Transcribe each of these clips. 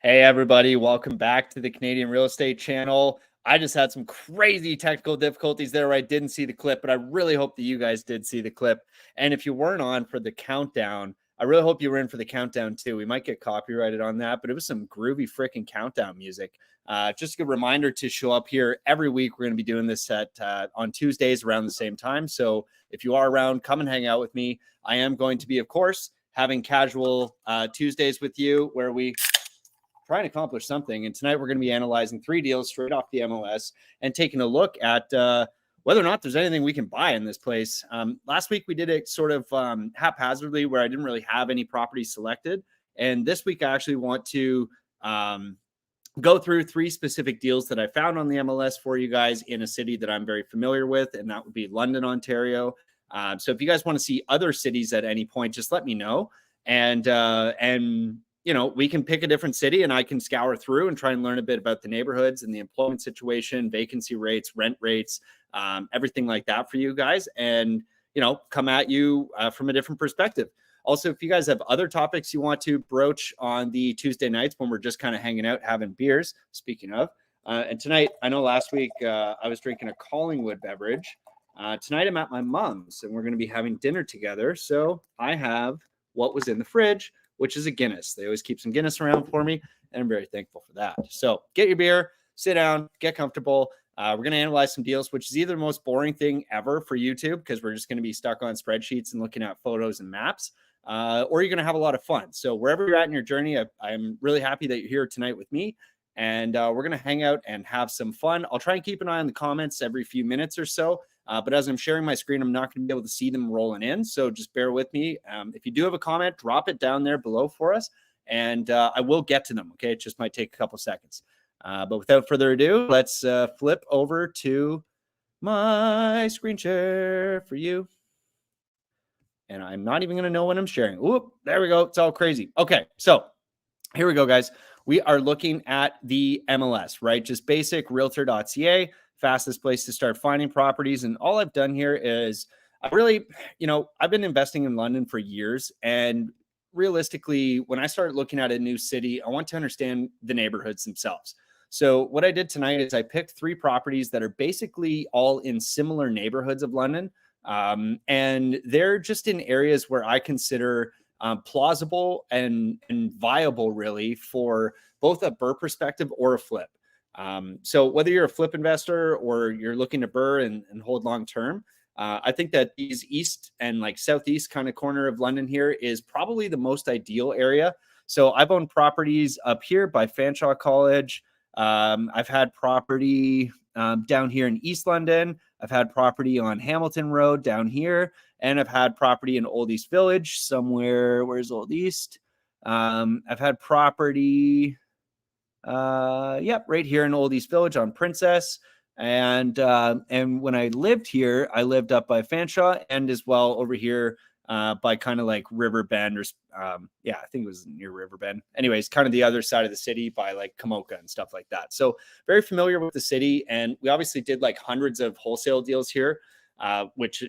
Hey, everybody. Welcome back to the Canadian Real Estate Channel. I just had some crazy technical difficulties there where I didn't see the clip, but I really hope that you guys did see the clip. And if you weren't on for the countdown, I really hope you were in for the countdown too. We might get copyrighted on that, but it was some groovy freaking countdown music. Just a reminder to show up here every week. We're going to be doing this on Tuesdays around the same time. So if you are around, come and hang out with me. I am going to be, of course, having casual Tuesdays with you where we trying to accomplish something. And tonight we're going to be analyzing 3 deals straight off the MLS and taking a look at whether or not there's anything we can buy in this place. Last week we did it sort of haphazardly where I didn't really have any properties selected. And this week I actually want to go through 3 specific deals that I found on the MLS for you guys in a city that I'm very familiar with, and that would be London, Ontario. So if you guys want to see other cities at any point, just let me know. And you know, we can pick a different city and I can scour through and try and learn a bit about the neighborhoods and the employment situation, vacancy rates, rent rates, everything like that for you guys. And, you know, come at you from a different perspective. Also, if you guys have other topics you want to broach on the Tuesday nights when we're just kind of hanging out, having beers, speaking of, and tonight, I know last week I was drinking a Collingwood beverage. Tonight I'm at my mom's and we're going to be having dinner together. So I have what was in the fridge, which is a Guinness. They always keep some Guinness around for me, and I'm very thankful for that. So get your beer, sit down, get comfortable. We're going to analyze some deals, which is either the most boring thing ever for YouTube because we're just going to be stuck on spreadsheets and looking at photos and maps, or you're going to have a lot of fun. So wherever you're at in your journey, I'm really happy that you're here tonight with me, and we're going to hang out and have some fun. I'll try and keep an eye on the comments every few minutes or so. But as I'm sharing my screen, I'm not going to be able to see them rolling in. So just bear with me. If you do have a comment, drop it down there below for us, and I will get to them. Okay. It just might take a couple seconds. But without further ado, let's flip over to my screen share for you. And I'm not even going to know when I'm sharing. Whoop, there we go. It's all crazy. Okay. So here we go, guys. We are looking at the MLS, right? Just basic realtor.ca. Fastest place to start finding properties. And all I've done here is I really, you know, I've been investing in London for years. And realistically, when I start looking at a new city, I want to understand the neighborhoods themselves. So what I did tonight is I picked 3 properties that are basically all in similar neighborhoods of London. And they're just in areas where I consider plausible and viable really for both a BRRRR perspective or a flip. So whether you're a flip investor or you're looking to BRRRR and hold long term, I think that these east and like southeast kind of corner of London here is probably the most ideal area. So I've owned properties up here by Fanshawe College. I've had property down here in East London. I've had property on Hamilton Road down here, and I've had property in Old East Village somewhere. Where's Old East? I've had property yep, right here in Old East Village on Princess. And when I lived here, I lived up by Fanshawe and as well over here by kind of like River Bend or yeah, I think it was near River Bend. Anyways, kind of the other side of the city by like Kamoka and stuff like that. So very familiar with the city. And we obviously did like hundreds of wholesale deals here, which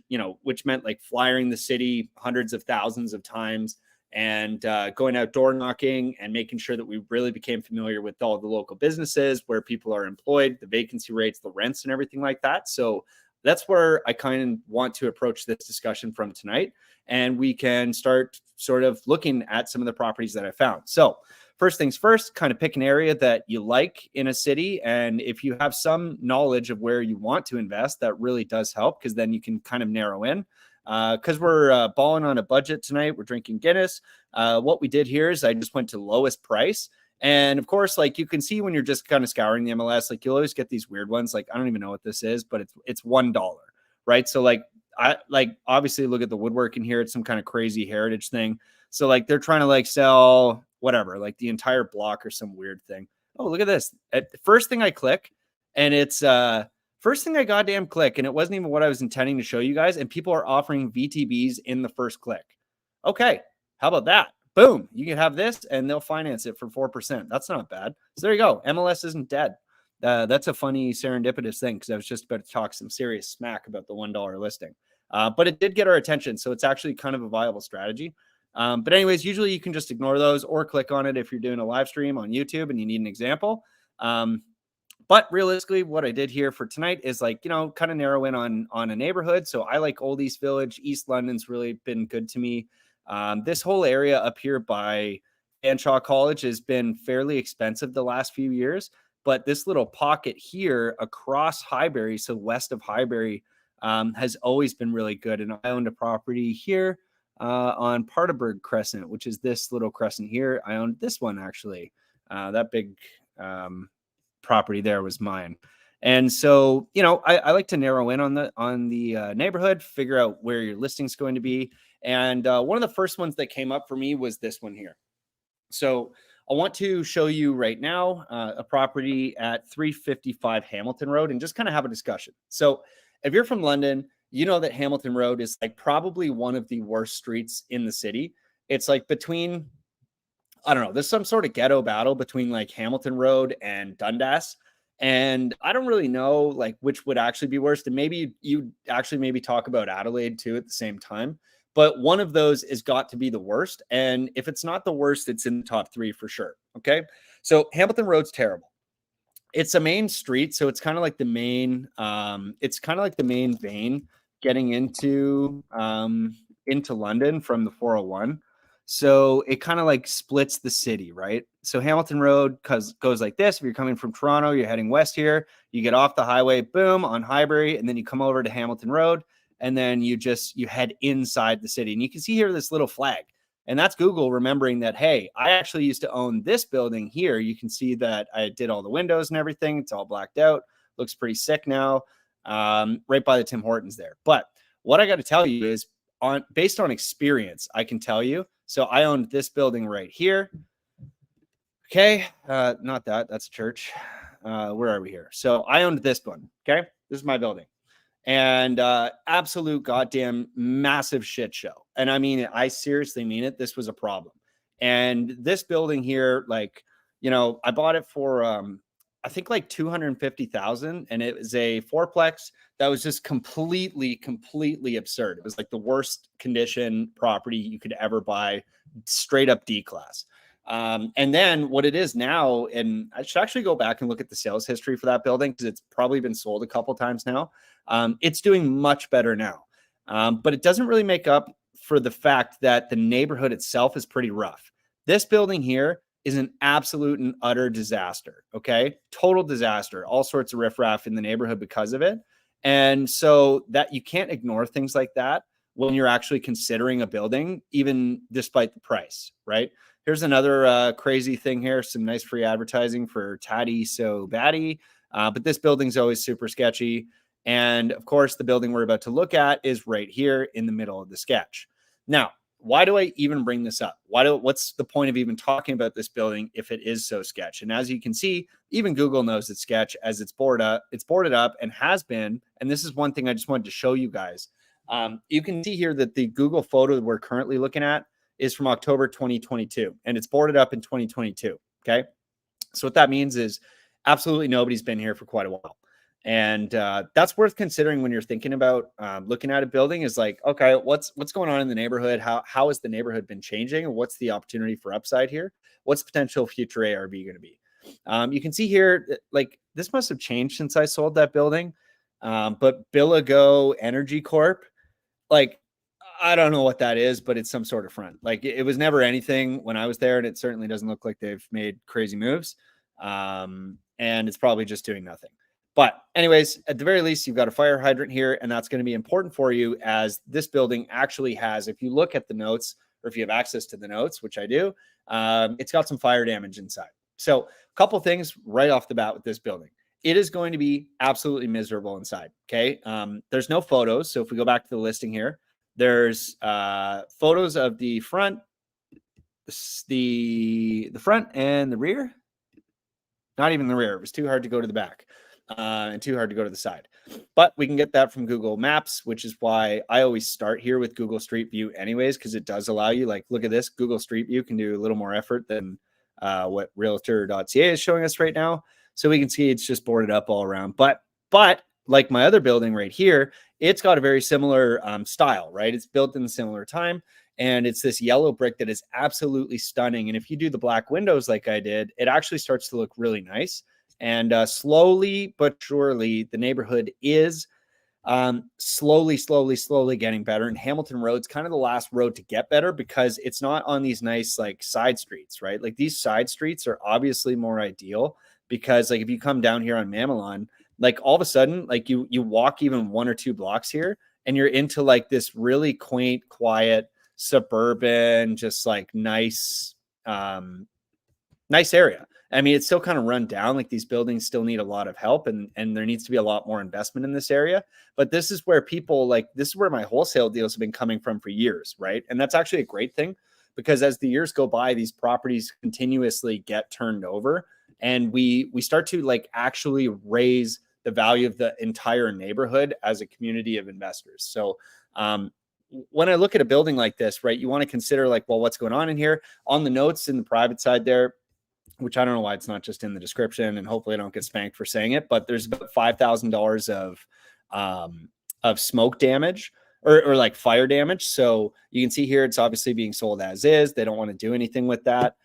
meant like flyering the city hundreds of thousands of times and going out door knocking and making sure that we really became familiar with all the local businesses, where people are employed, the vacancy rates, the rents, and everything like that. So that's where I kind of want to approach this discussion from tonight. And we can start sort of looking at some of the properties that I found. So first things first, kind of pick an area that you like in a city. And if you have some knowledge of where you want to invest, that really does help, because then you can kind of narrow in. Because we're balling on a budget tonight, we're drinking Guinness. What we did here is I just went to lowest price. And of course, like you can see when you're just kind of scouring the MLS, like you'll always get these weird ones. Like, I don't even know what this is, but it's $1, right? So like, I like obviously look at the woodwork in here. It's some kind of crazy heritage thing. So like they're trying to like sell whatever, like the entire block or some weird thing. Oh, look at this. First thing I click, and it's first thing I goddamn click, and it wasn't even what I was intending to show you guys. And people are offering VTBs in the first click. Okay, how about that? Boom, you can have this and they'll finance it for 4%. That's not bad. So there you go. MLS isn't dead. That's a funny serendipitous thing, because I was just about to talk some serious smack about the $1 listing. But it did get our attention. So it's actually kind of a viable strategy. But anyways, usually you can just ignore those or click on it if you're doing a live stream on YouTube and you need an example. But realistically, what I did here for tonight is like, kind of narrow in on a neighborhood. So I like Old East Village. East London's really been good to me. This whole area up here by Fanshawe College has been fairly expensive the last few years. But this little pocket here across Highbury, so west of Highbury, has always been really good. And I owned a property here on Parterberg Crescent, which is this little crescent here. I owned this one actually. That big property there was mine. And so, I like to narrow in on the neighborhood, figure out where your listing's going to be. And one of the first ones that came up for me was this one here. So I want to show you right now a property at 355 Hamilton Road and just kind of have a discussion. So if you're from London, you know that Hamilton Road is like probably one of the worst streets in the city. It's like between, I don't know, there's some sort of ghetto battle between like Hamilton Road and Dundas. And I don't really know like which would actually be worse. And maybe you actually maybe talk about Adelaide too at the same time. But one of those is got to be the worst. And if it's not the worst, it's in the top 3 for sure. Okay. So Hamilton Road's terrible. It's a main street. So it's kind of like the main, vein getting into London from the 401. So it kind of like splits the city, right? So Hamilton Road goes like this. If you're coming from Toronto, you're heading west here, you get off the highway, boom, on Highbury, and then you come over to Hamilton Road, and then you head inside the city. And you can see here this little flag. And that's Google remembering that, hey, I actually used to own this building here. You can see that I did all the windows and everything. It's all blacked out. Looks pretty sick now, right by the Tim Hortons there. But what I got to tell you is, based on experience, I can tell you. So I owned this building right here. Okay, not that. That's a church. Where are we here? So I owned this one. Okay, this is my building. And absolute goddamn massive shit show. And I mean, I seriously mean it. This was a problem. And this building here, like, I bought it for, I think like 250,000, and it was a fourplex that was just completely absurd. It was like the worst condition property you could ever buy, straight up D class. And then what it is now, and I should actually go back and look at the sales history for that building because it's probably been sold a couple times now. It's doing much better now, but it doesn't really make up for the fact that the neighborhood itself is pretty rough. This building here is an absolute and utter disaster. Okay. Total disaster, all sorts of riffraff in the neighborhood because of it. And so that you can't ignore things like that when you're actually considering a building, even despite the price, right? Here's another crazy thing here. Some nice free advertising for Tatty So Batty. But this building's always super sketchy. And of course, the building we're about to look at is right here in the middle of the sketch. Now, why do I even bring this up? What's the point of even talking about this building if it is so sketch? And as you can see, even Google knows it's sketch as it's boarded up and has been. And this is one thing I just wanted to show you guys. You can see here that the Google photo we're currently looking at is from October 2022, and it's boarded up in 2022. Okay. So what that means is absolutely nobody's been here for quite a while. And that's worth considering when you're thinking about looking at a building is like, okay, what's going on in the neighborhood? How has the neighborhood been changing? And what's the opportunity for upside here? What's potential future ARV going to be? You can see here, like this must have changed since I sold that building. But Billago Energy Corp, like, I don't know what that is, but it's some sort of front. Like it was never anything when I was there, and it certainly doesn't look like they've made crazy moves. And it's probably just doing nothing. But anyways, at the very least, you've got a fire hydrant here, and that's going to be important for you as this building actually has, if you look at the notes or if you have access to the notes, which I do, it's got some fire damage inside. So a couple things right off the bat with this building. It is going to be absolutely miserable inside. Okay. There's no photos. So if we go back to the listing here, there's photos of the front, the front and the rear. Not even the rear. It was too hard to go to the back and too hard to go to the side. But we can get that from Google Maps, which is why I always start here with Google Street View anyways, because it does allow you, like, look at this. Google Street View can do a little more effort than what Realtor.ca is showing us right now. So we can see it's just boarded up all around. But like my other building right here, it's got a very similar style, right? It's built in a similar time. And it's this yellow brick that is absolutely stunning. And if you do the black windows like I did, it actually starts to look really nice. And slowly but surely, the neighborhood is slowly getting better. And Hamilton Road's kind of the last road to get better because it's not on these nice like side streets, right? Like these side streets are obviously more ideal because like if you come down here on Mamelon, like all of a sudden, like you walk even 1 or 2 blocks here and you're into like this really quaint, quiet, suburban, just like nice, nice area. I mean, it's still kind of run down. Like these buildings still need a lot of help and there needs to be a lot more investment in this area. But this is where people like, this is where my wholesale deals have been coming from for years. Right. And that's actually a great thing because as the years go by, these properties continuously get turned over and we start to like actually raise the value of the entire neighborhood as a community of investors. So, when I look at a building like this, right, you want to consider like, well, what's going on in here on the notes in the private side there, which I don't know why it's not just in the description, and hopefully I don't get spanked for saying it, but there's about $5,000 of smoke damage or like fire damage. So you can see here, it's obviously being sold as is. They don't want to do anything with that.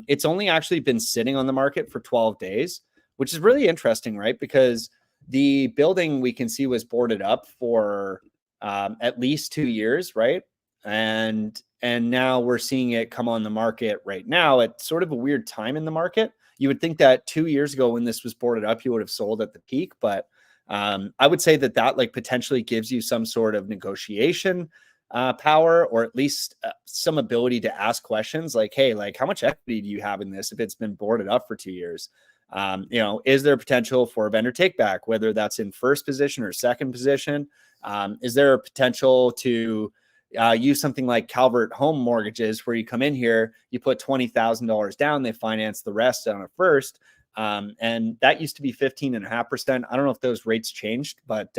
It's only actually been sitting on the market for 12 days, which is really interesting, right? Because the building we can see was boarded up for at least 2 years, right? And now we're seeing it come on the market right now at sort of a weird time in the market. You would think that 2 years ago when this was boarded up, you would have sold at the peak, but I would say that like potentially gives you some sort of negotiation power, or at least some ability to ask questions like, hey, like how much equity do you have in this if it's been boarded up for 2 years? Is there potential for a vendor take back, whether that's in first position or second position? Is there a potential to use something like Calvert Home Mortgages, where you come in here, you put $20,000 down, they finance the rest on a first, and that used to be 15.5%. I don't know if those rates changed, but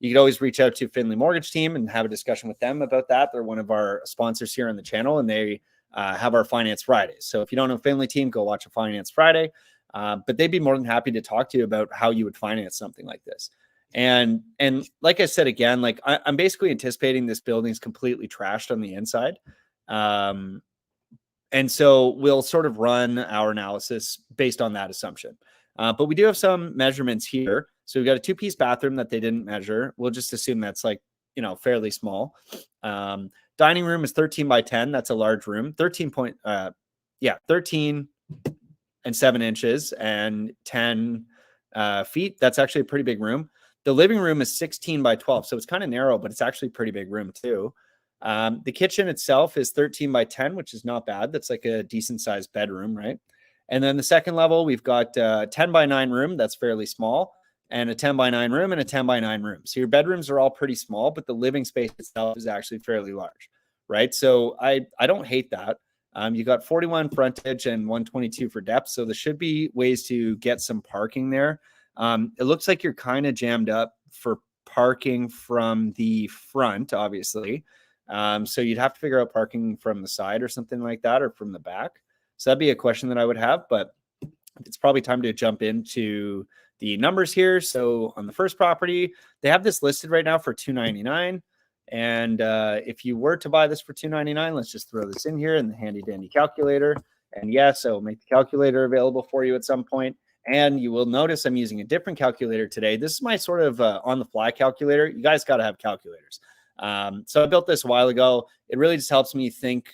you could always reach out to Finley Mortgage Team and have a discussion with them about that. They're one of our sponsors here on the channel, and they have our Finance Fridays. So if you don't know Finley Team, go watch a Finance Friday. But they'd be more than happy to talk to you about how you would finance something like this. And like I said, again, like I'm basically anticipating this building's completely trashed on the inside. And so we'll sort of run our analysis based on that assumption. But we do have some measurements here. So we've got a 2-piece bathroom that they didn't measure. We'll just assume that's like, fairly small. Dining room is 13 by 10. That's a large room. 13 and 7 inches and 10 feet. That's actually a pretty big room. The living room is 16 by 12. So it's kind of narrow, but it's actually a pretty big room too. The kitchen itself is 13 by 10, which is not bad. That's like a decent sized bedroom, right? And then the second level, we've got a 10 by 9 room. That's fairly small, and a 10 by 9 room and a 10 by 9 room. So your bedrooms are all pretty small, but the living space itself is actually fairly large, right? So I don't hate that. You got 41 frontage and 122 for depth. So there should be ways to get some parking there. It looks like you're kind of jammed up for parking from the front, obviously. So you'd have to figure out parking from the side or something like that, or from the back. So that'd be a question that I would have, but it's probably time to jump into the numbers here. So on the first property, they have this listed right now for $299. And if you were to buy this for $299, let's just throw this in here in the handy dandy calculator. And yes, I will make the calculator available for you at some point. And you will notice I'm using a different calculator today. This is my sort of on the fly calculator. You guys got to have calculators. So I built this a while ago. It really just helps me think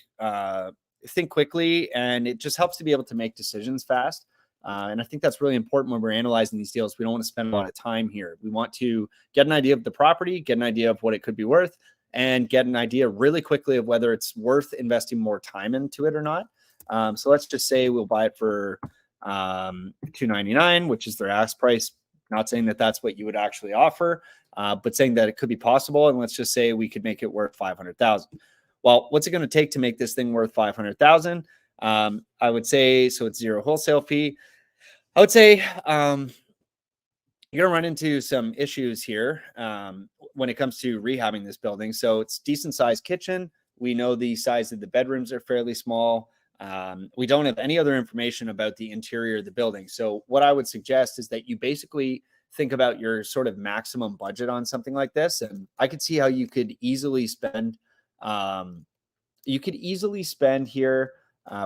quickly, and it just helps to be able to make decisions fast. And I think that's really important when we're analyzing these deals. We don't want to spend a lot of time here. We want to get an idea of the property, get an idea of what it could be worth, and get an idea really quickly of whether it's worth investing more time into it or not. So let's just say we'll buy it for $299, which is their ask price. Not saying that that's what you would actually offer, but saying that it could be possible. And let's just say we could make it worth $500,000. Well, what's it going to take to make this thing worth $500,000? I would say, so it's zero wholesale fee. I would say you're going to run into some issues here when it comes to rehabbing this building. So it's decent sized kitchen. We know the size of the bedrooms are fairly small. We don't have any other information about the interior of the building. So what I would suggest is that you basically think about your sort of maximum budget on something like this. And I could see how you could easily spend you could easily spend here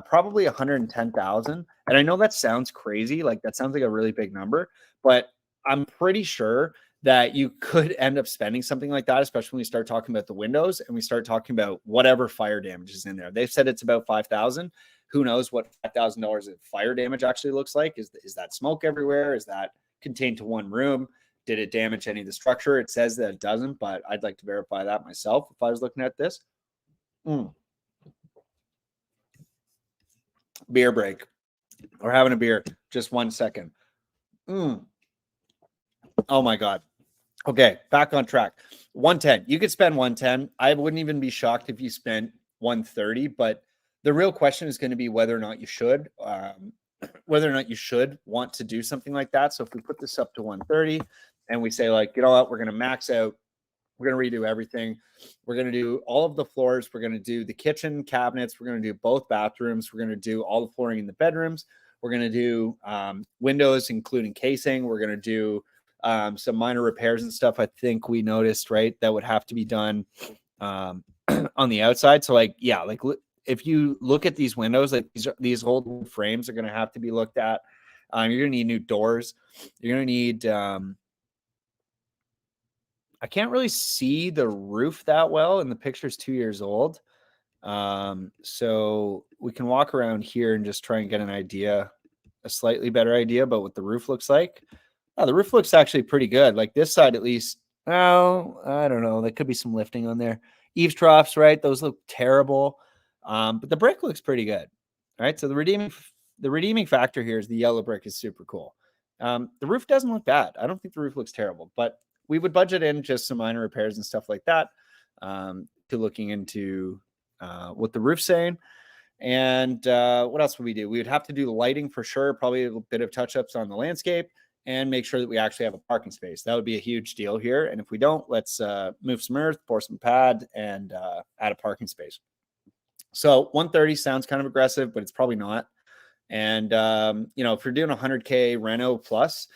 probably 110,000. And I know that sounds crazy, like that sounds like a really big number, but I'm pretty sure that you could end up spending something like that, especially when we start talking about the windows and we start talking about whatever fire damage is in there. They've said it's about 5,000. Who knows what $5,000 of fire damage actually looks like? Is that smoke everywhere? Is that contained to one room? Did it damage any of the structure? It says that it doesn't, but I'd like to verify that myself if I was looking at this. Beer break. We're having a beer. Just 1 second. Oh my God. Okay, back on track. 110. You could spend 110. I wouldn't even be shocked if you spent 130, but the real question is going to be whether or not you should, want to do something like that. So if we put this up to 130 and we say, like, you know what, we're going to max out, we're going to redo everything. We're going to do all of the floors. We're going to do the kitchen cabinets. We're going to do both bathrooms. We're going to do all the flooring in the bedrooms. We're going to do windows, including casing. We're going to do some minor repairs and stuff. I think we noticed, right, that would have to be done on the outside. So like, yeah, like if you look at these windows, like these old frames are going to have to be looked at. You're going to need new doors. You're going to need, I can't really see the roof that well, and the picture's 2 years old. So we can walk around here and just try and get an idea, a slightly better idea about what the roof looks like. Oh, the roof looks actually pretty good. Like this side, at least. Oh, I don't know. There could be some lifting on there. Eaves troughs, right? Those look terrible. But the brick looks pretty good. Right. So the redeeming factor here is the yellow brick is super cool. The roof doesn't look bad. I don't think the roof looks terrible, but we would budget in just some minor repairs and stuff like that, to looking into what the roof's saying. And what else would we do? We would have to do the lighting for sure, probably a bit of touch-ups on the landscape, and make sure that we actually have a parking space. That would be a huge deal here. And if we don't, let's move some earth, pour some pad, and add a parking space. So 130 sounds kind of aggressive, but it's probably not. And, if you're doing 100K reno plus,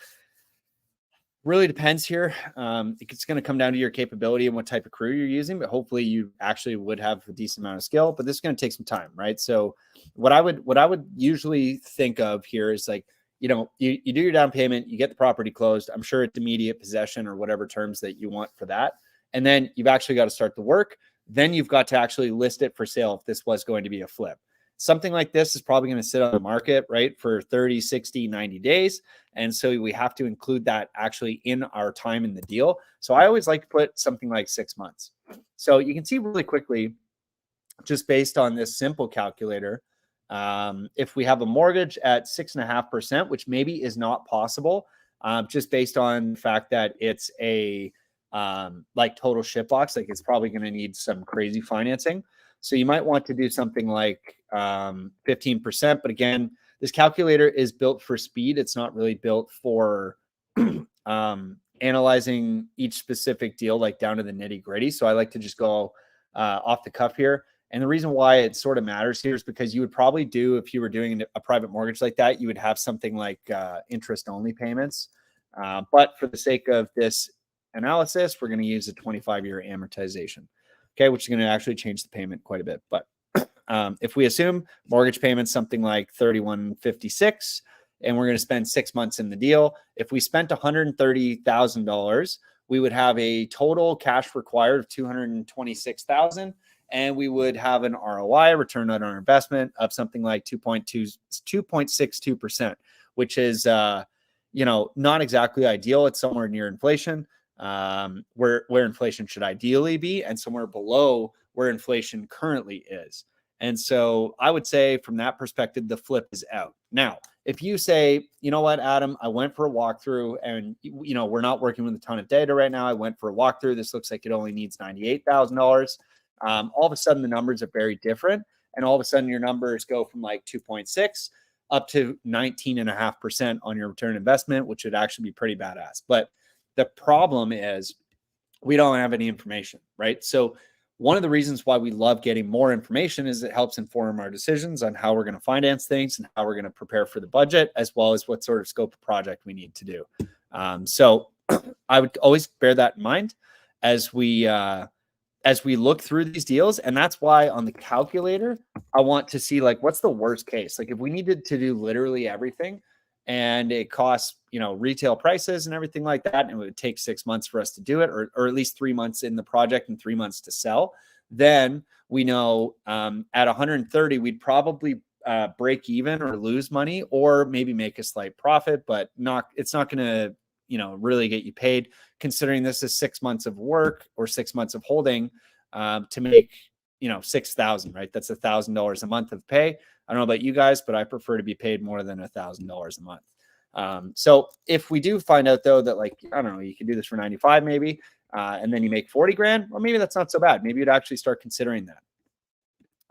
really depends here. It's going to come down to your capability and what type of crew you're using, but hopefully you actually would have a decent amount of skill, but this is going to take some time, right? So what I would usually think of here is like, you do your down payment, you get the property closed. I'm sure it's immediate possession or whatever terms that you want for that. And then you've actually got to start the work. Then you've got to actually list it for sale if this was going to be a flip. Something like this is probably going to sit on the market, right, for 30, 60, 90 days. And so we have to include that actually in our time in the deal. So I always like to put something like 6 months. So you can see really quickly, just based on this simple calculator, if we have a mortgage at 6.5%, which maybe is not possible, just based on the fact that it's a like total ship box, like it's probably going to need some crazy financing. So you might want to do something like 15%. But again, this calculator is built for speed. It's not really built for analyzing each specific deal, like down to the nitty gritty. So I like to just go off the cuff here. And the reason why it sort of matters here is because you would probably do, if you were doing a private mortgage like that, you would have something like interest only payments. But for the sake of this analysis, we're going to use a 25-year amortization. Okay, which is going to actually change the payment quite a bit. But if we assume mortgage payments something like $31.56, and we're going to spend 6 months in the deal, if we spent $130,000, we would have a total cash required of $226,000, and we would have an ROI, return on our investment, of something like 2.62%, which is not exactly ideal. It's somewhere near inflation. Where inflation should ideally be, and somewhere below where inflation currently is. And so I would say from that perspective, the flip is out. Now, if you say, you know what, Adam, I went for a walkthrough and, we're not working with a ton of data right now. I went for a walkthrough. This looks like it only needs $98,000. All of a sudden the numbers are very different. And all of a sudden your numbers go from like 2.6 up to 19.5% on your return on investment, which would actually be pretty badass. But the problem is we don't have any information, right? So one of the reasons why we love getting more information is it helps inform our decisions on how we're going to finance things and how we're going to prepare for the budget, as well as what sort of scope of project we need to do. So I would always bear that in mind as we as we look through these deals, and that's why on the calculator, I want to see like what's the worst case. Like if we needed to do literally everything and it costs, retail prices and everything like that, and it would take 6 months for us to do it, or at least 3 months in the project and 3 months to sell, then we know at 130, we'd probably break even or lose money, or maybe make a slight profit, but it's not going to, really get you paid, considering this is 6 months of work or 6 months of holding to make, 6,000, right? That's $1,000 a month of pay. I don't know about you guys, but I prefer to be paid more than $1,000 a month. So if we do find out though, that like, I don't know, you can do this for 95 maybe, and then you make 40 grand, well, maybe that's not so bad. Maybe you'd actually start considering that.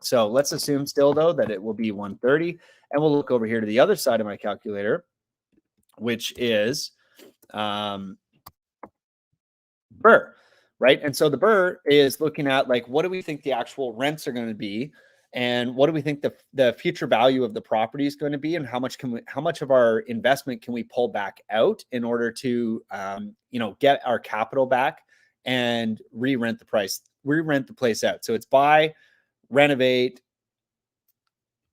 So let's assume still though, that it will be 130, and we'll look over here to the other side of my calculator, which is, BRRRR, right? And so the BRRRR is looking at like, what do we think the actual rents are going to be? And what do we think the future value of the property is going to be? And how much of our investment can we pull back out in order to, get our capital back and re-rent the place out. So it's buy, renovate,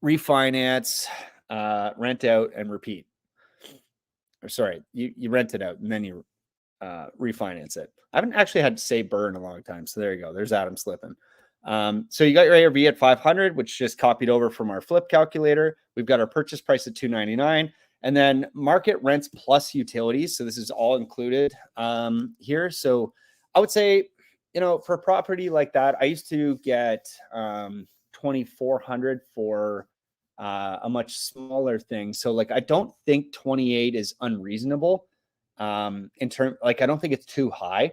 refinance, rent out, and repeat. Or sorry, you rent it out and then you refinance it. I haven't actually had to say BRRRR in a long time. So there you go. There's Adam slipping. So you got your ARV at 500, which just copied over from our flip calculator. We've got our purchase price at 299, and then market rents plus utilities. So this is all included here. So I would say, for a property like that, I used to get 2,400 for a much smaller thing. So like, I don't think 28 is unreasonable. I don't think it's too high.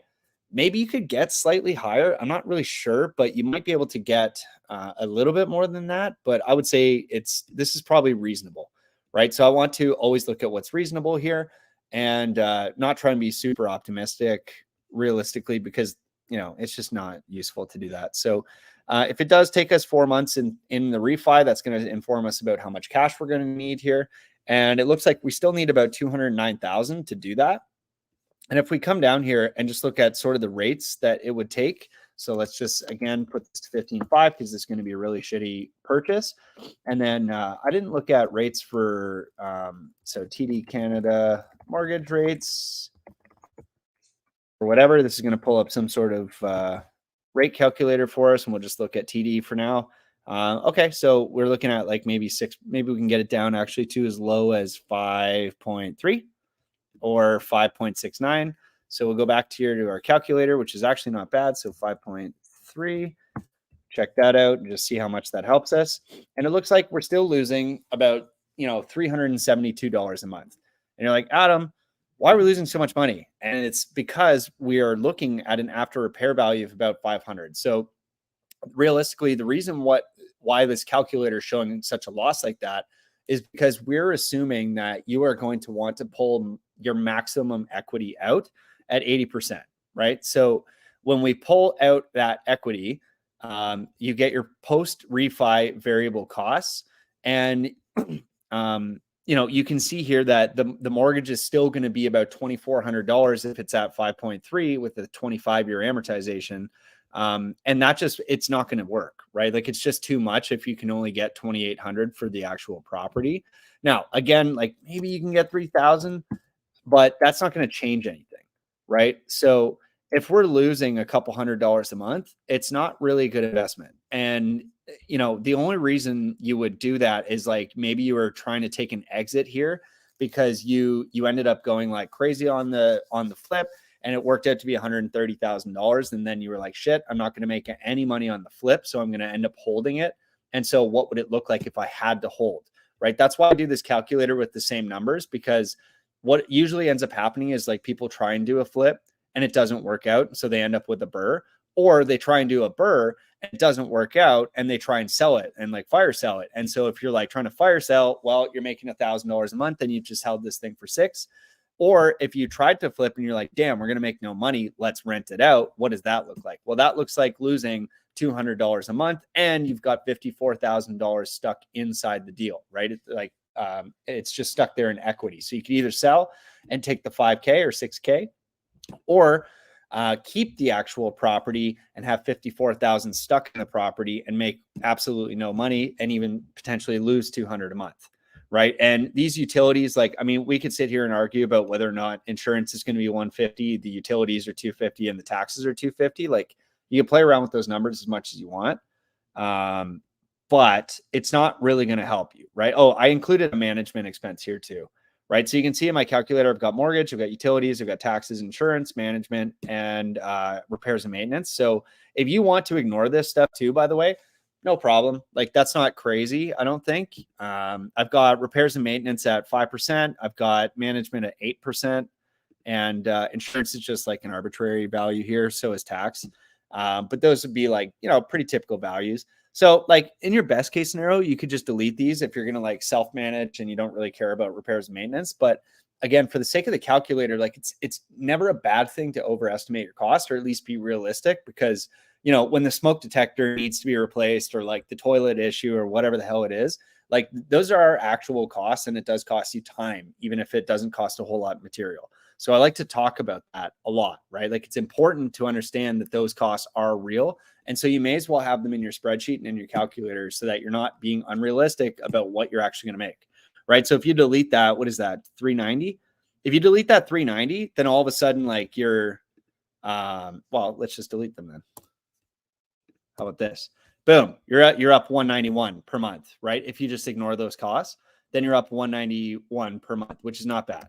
Maybe you could get slightly higher. I'm not really sure, but you might be able to get a little bit more than that. But I would say this is probably reasonable, right? So I want to always look at what's reasonable here, and not try and be super optimistic realistically, because it's just not useful to do that. So if it does take us 4 months in the refi, that's going to inform us about how much cash we're going to need here. And it looks like we still need about 209,000 to do that. And if we come down here and just look at sort of the rates that it would take. So let's just, again, put this to 15.5 because it's going to be a really shitty purchase. And then I didn't look at rates for, so TD Canada mortgage rates or whatever. This is going to pull up some sort of rate calculator for us, and we'll just look at TD for now. Okay, so we're looking at like maybe we can get it down actually to as low as 5.3 or 5.69. So we'll go back here to our calculator, which is actually not bad. So 5.3, check that out and just see how much that helps us. And it looks like we're still losing about, $372 a month. And you're like, Adam, why are we losing so much money? And it's because we are looking at an after repair value of about 500. So realistically, the reason why this calculator is showing such a loss like that is because we're assuming that you are going to want to pull your maximum equity out at 80%, right? So when we pull out that equity, you get your post refi variable costs, and you can see here that the mortgage is still going to be about $2,400 if it's at 5.3 with a 25-year amortization. And it's not going to work, right? Like it's just too much if you can only get 2,800 for the actual property. Now, again, like maybe you can get 3,000, but that's not going to change anything, right? So if we're losing a couple $100 a month, it's not really a good investment. And the only reason you would do that is like maybe you were trying to take an exit here because you ended up going like crazy on the flip, and it worked out to be $130,000. And then you were like, shit, I'm not going to make any money on the flip, so I'm going to end up holding it. And so what would it look like if I had to hold, right? That's why I do this calculator with the same numbers, because what usually ends up happening is like people try and do a flip and it doesn't work out, so they end up with a BRRRR, or they try and do a BRRRR and it doesn't work out and they try and sell it and like fire sell it. And so if you're like trying to fire sell, well, you're making $1,000 a month and you just held this thing for 6. Or if you tried to flip and you're like, damn, we're going to make no money, let's rent it out. What does that look like? Well, that looks like losing $200 a month, and you've got $54,000 stuck inside the deal, right? It's just stuck there in equity. So you can either sell and take the 5K or 6K, or keep the actual property and have 54,000 stuck in the property and make absolutely no money and even potentially lose 200 a month. Right. And these utilities, like, I mean, we could sit here and argue about whether or not insurance is going to be 150, the utilities are 250 and the taxes are 250. Like, you can play around with those numbers as much as you want. But it's not really going to help you, right? Oh, I included a management expense here too, right? So you can see in my calculator, I've got mortgage, I've got utilities, I've got taxes, insurance, management, and repairs and maintenance. So if you want to ignore this stuff too, by the way, no problem. Like, that's not crazy, I don't think. I've got repairs and maintenance at 5%. I've got management at 8%. And insurance is just like an arbitrary value here. So is tax. But those would be like, pretty typical values. So like in your best case scenario, you could just delete these if you're going to like self-manage and you don't really care about repairs and maintenance. But again, for the sake of the calculator, like it's never a bad thing to overestimate your cost, or at least be realistic, because when the smoke detector needs to be replaced, or like the toilet issue, or whatever the hell it is, like those are our actual costs, and it does cost you time, even if it doesn't cost a whole lot of material. So I like to talk about that a lot, right? Like, it's important to understand that those costs are real. And so you may as well have them in your spreadsheet and in your calculator so that you're not being unrealistic about what you're actually going to make, right? So if you delete that, what is that, 390? If you delete that 390, then all of a sudden, like, you're, well, let's just delete them then. How about this? Boom, you're up 191 per month, right? If you just ignore those costs, then you're up 191 per month, which is not bad.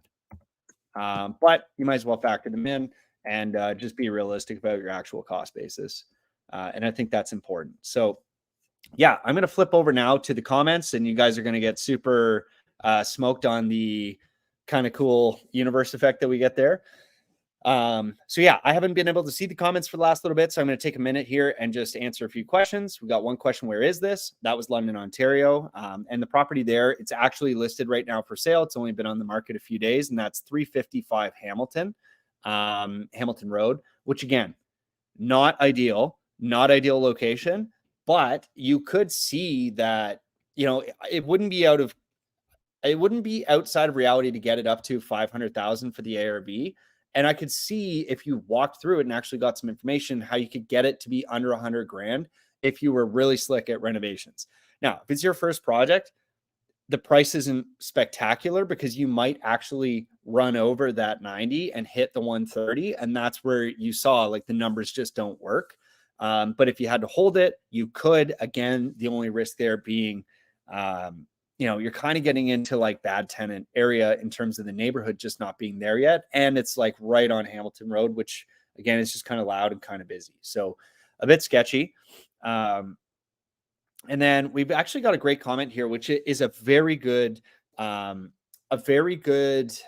But you might as well factor them in and just be realistic about your actual cost basis. And I think that's important. So yeah, I'm going to flip over now to the comments, and you guys are going to get super smoked on the kind of cool universe effect that we get there. So yeah, I haven't been able to see the comments for the last little bit, so I'm going to take a minute here and just answer a few questions. We got one question: where is this? That was London, Ontario. And the property there, it's actually listed right now for sale. It's only been on the market a few days, and that's 355 Hamilton, Hamilton Road, which again, not ideal location, but you could see that, it wouldn't be outside of reality to get it up to 500,000 for the ARV. And I could see, if you walked through it and actually got some information, how you could get it to be under 100 grand if you were really slick at renovations. Now, if it's your first project, the price isn't spectacular, because you might actually run over that 90 and hit the 130. And that's where you saw, like, the numbers just don't work. But if you had to hold it, you could. Again, the only risk there being, you're kind of getting into like bad tenant area in terms of the neighborhood just not being there yet. And it's like right on Hamilton Road, which again is just kind of loud and kind of busy. So a bit sketchy. And then we've actually got a great comment here, which is a very good observation.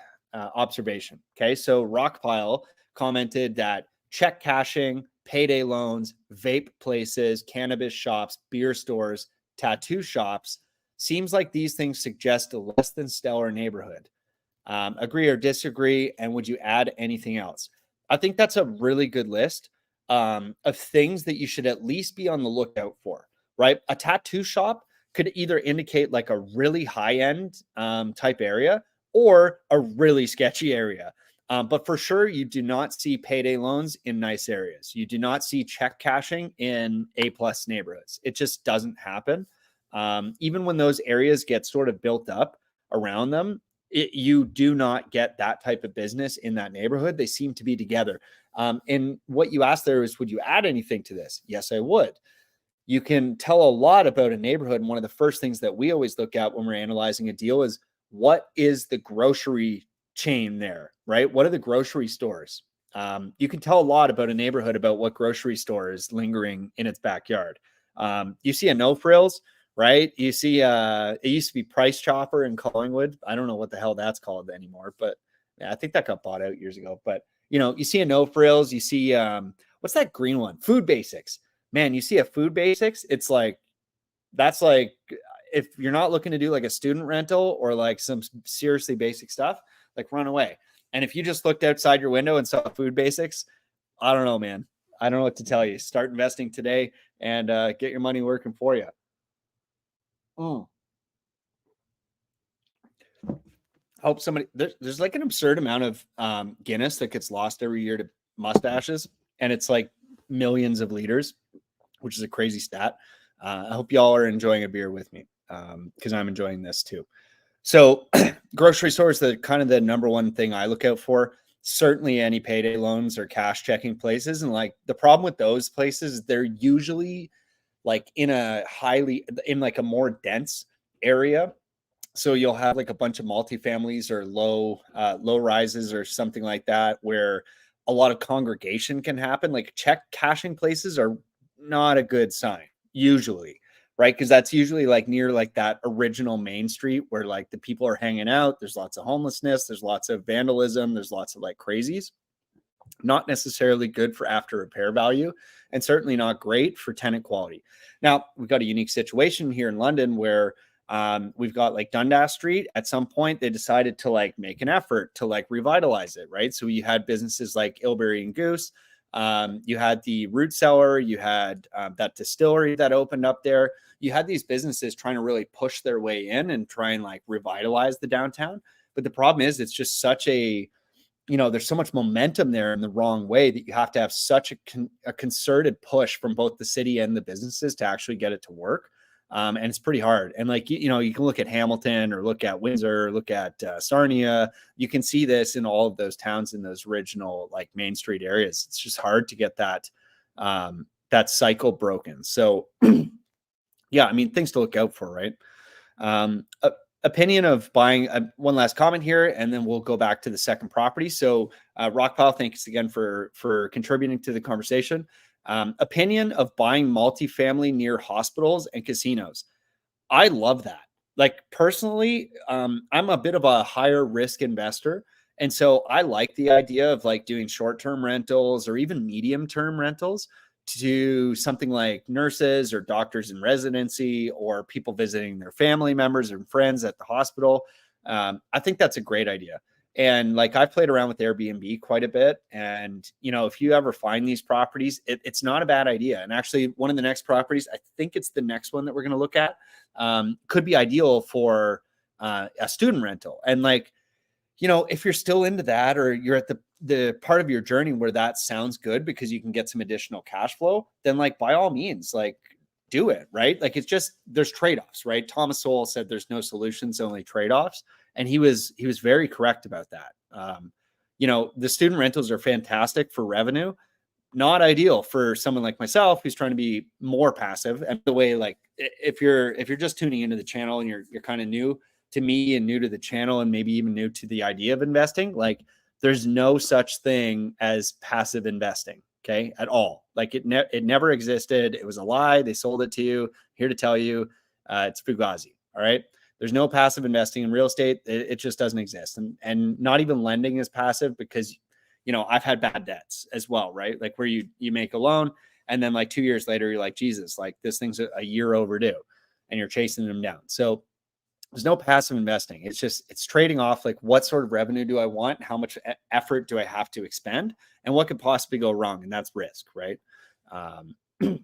Okay. So Rockpile commented that check cashing, payday loans, vape places, cannabis shops, beer stores, tattoo shops, seems like these things suggest a less than stellar neighborhood. Agree or disagree? And would you add anything else? I think that's a really good list of things that you should at least be on the lookout for, right? A tattoo shop could either indicate like a really high-end type area or a really sketchy area. But for sure, you do not see payday loans in nice areas. You do not see check cashing in A-plus neighborhoods. It just doesn't happen. Even when those areas get sort of built up around them, you do not get that type of business in that neighborhood. They seem to be together. And what you asked there is, would you add anything to this? Yes, I would. You can tell a lot about a neighborhood. And one of the first things that we always look at when we're analyzing a deal is, what is the grocery chain there, right? What are the grocery stores? You can tell a lot about a neighborhood about what grocery store is lingering in its backyard. You see a No Frills, right? You see, it used to be Price Chopper in Collingwood. I don't know what the hell that's called anymore, but yeah, I think that got bought out years ago. But you see a No Frills. You see, what's that green one? Food Basics. Man, you see a Food Basics. It's like, that's like, if you're not looking to do like a student rental or like some seriously basic stuff, like, run away. And if you just looked outside your window and saw Food Basics, I don't know, man. I don't know what to tell you. Start investing today and get your money working for you. Hope somebody, there's like an absurd amount of Guinness that gets lost every year to mustaches, and it's like millions of liters, which is a crazy stat. I hope y'all are enjoying a beer with me, because I'm enjoying this too. So grocery stores, the kind of the number one thing I look out for. Certainly any payday loans or cash checking places. And like the problem with those places, they're usually like in like a more dense area. So you'll have like a bunch of multifamilies or low rises or something like that, where a lot of congregation can happen. Like check cashing places are not a good sign usually, right? Because that's usually like near like that original main street where like the people are hanging out. There's lots of homelessness. There's lots of vandalism. There's lots of like crazies. Not necessarily good for after repair value, and certainly not great for tenant quality. Now, we've got a unique situation here in London where we've got like Dundas Street. At some point, they decided to like make an effort to like revitalize it, right? So you had businesses like Ilberry and Goose. You had the Root Cellar. You had that distillery that opened up there. You had these businesses trying to really push their way in and try and like revitalize the downtown. But the problem is, it's just such a there's so much momentum there in the wrong way that you have to have such a concerted push from both the city and the businesses to actually get it to work. And it's pretty hard. And like, you can look at Hamilton or look at Windsor, look at Sarnia. You can see this in all of those towns in those original like Main Street areas. It's just hard to get that cycle broken. So yeah, I mean, things to look out for, right? Opinion of buying. One last comment here, and then we'll go back to the second property. So Rockpile, thanks again for contributing to the conversation. Opinion of buying multifamily near hospitals and casinos. I love that. Like personally, I'm a bit of a higher risk investor. And so I like the idea of like doing short-term rentals or even medium-term rentals to something like nurses or doctors in residency or people visiting their family members and friends at the hospital. I think that's a great idea. And like I've played around with Airbnb quite a bit. And, if you ever find these properties, it's not a bad idea. And actually one of the next properties, I think it's the next one that we're going to look at, could be ideal for a student rental. And like, if you're still into that or you're at the part of your journey where that sounds good because you can get some additional cash flow, then like by all means, like do it, right? Like it's just, there's trade-offs, right? Thomas Sowell said there's no solutions, only trade-offs. And he was very correct about that. The student rentals are fantastic for revenue, not ideal for someone like myself who's trying to be more passive. And the way, like if you're just tuning into the channel and you're kind of new to me and new to the channel and maybe even new to the idea of investing, like there's no such thing as passive investing, okay, at all. Like it never existed. It was a lie. They sold it to you. Here to tell you, it's Fugazi. All right. There's no passive investing in real estate. It just doesn't exist. And not even lending is passive because, I've had bad debts as well, right? Like where you make a loan and then like 2 years later, you're like, Jesus, like this thing's a year overdue and you're chasing them down. So there's no passive investing. It's trading off like what sort of revenue do I want? How much effort do I have to expend? And what could possibly go wrong? And that's risk, right?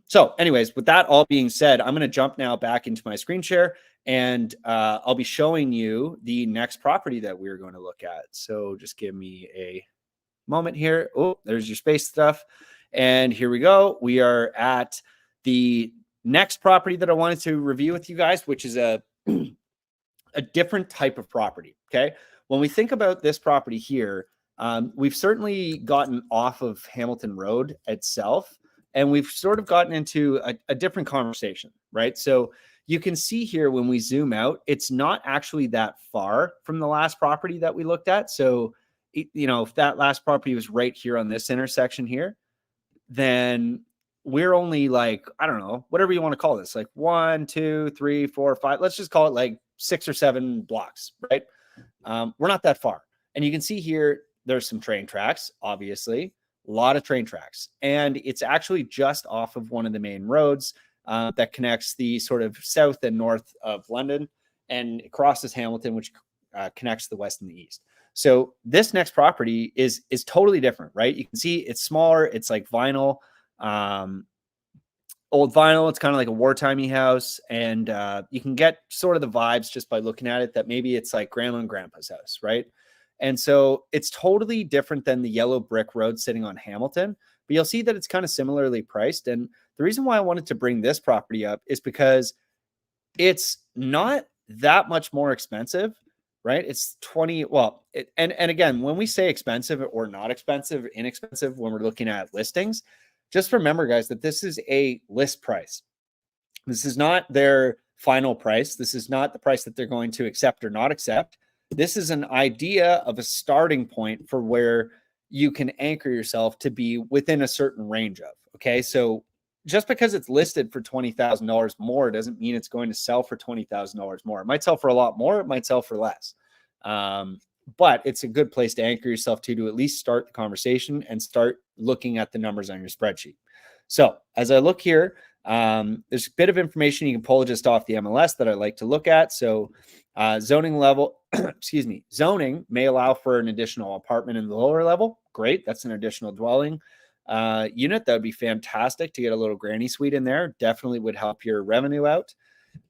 So anyways, with that all being said, I'm going to jump now back into my screen share and I'll be showing you the next property that we're going to look at. So just give me a moment here. Oh, there's your space stuff. And here we go. We are at the next property that I wanted to review with you guys, which is a different type of property. Okay. When we think about this property here, we've certainly gotten off of Hamilton Road itself, and we've sort of gotten into a different conversation, right? So you can see here when we zoom out, it's not actually that far from the last property that we looked at. So, if that last property was right here on this intersection here, then we're only like, I don't know, whatever you want to call this, like 1, 2, 3, 4, 5. Let's just call it like 6 or 7 blocks, right? We're not that far. And you can see here, there's some train tracks, obviously, a lot of train tracks. And it's actually just off of one of the main roads that connects the sort of south and north of London and crosses Hamilton, which connects the west and the east. So this next property is totally different, right? You can see it's smaller. It's like vinyl, old vinyl. It's kind of like a wartimey house. And you can get sort of the vibes just by looking at it that maybe it's like grandma and grandpa's house, right? And so it's totally different than the yellow brick road sitting on Hamilton, but you'll see that it's kind of similarly priced. And the reason why I wanted to bring this property up is because it's not that much more expensive, right? It's 20. Well, and again, when we say expensive or not expensive, inexpensive, when we're looking at listings, just remember, guys, that this is a list price. This is not their final price. This is not the price that they're going to accept or not accept. This is an idea of a starting point for where you can anchor yourself to be within a certain range of. Okay. So just because it's listed for $20,000 more doesn't mean it's going to sell for $20,000 more. It might sell for a lot more. It might sell for less. But it's a good place to anchor yourself to at least start the conversation and start looking at the numbers on your spreadsheet. So as I look here, there's a bit of information you can pull just off the MLS that I like to look at. So zoning level, excuse me, zoning may allow for an additional apartment in the lower level. Great. That's an additional dwelling unit. That would be fantastic to get a little granny suite in there. Definitely would help your revenue out.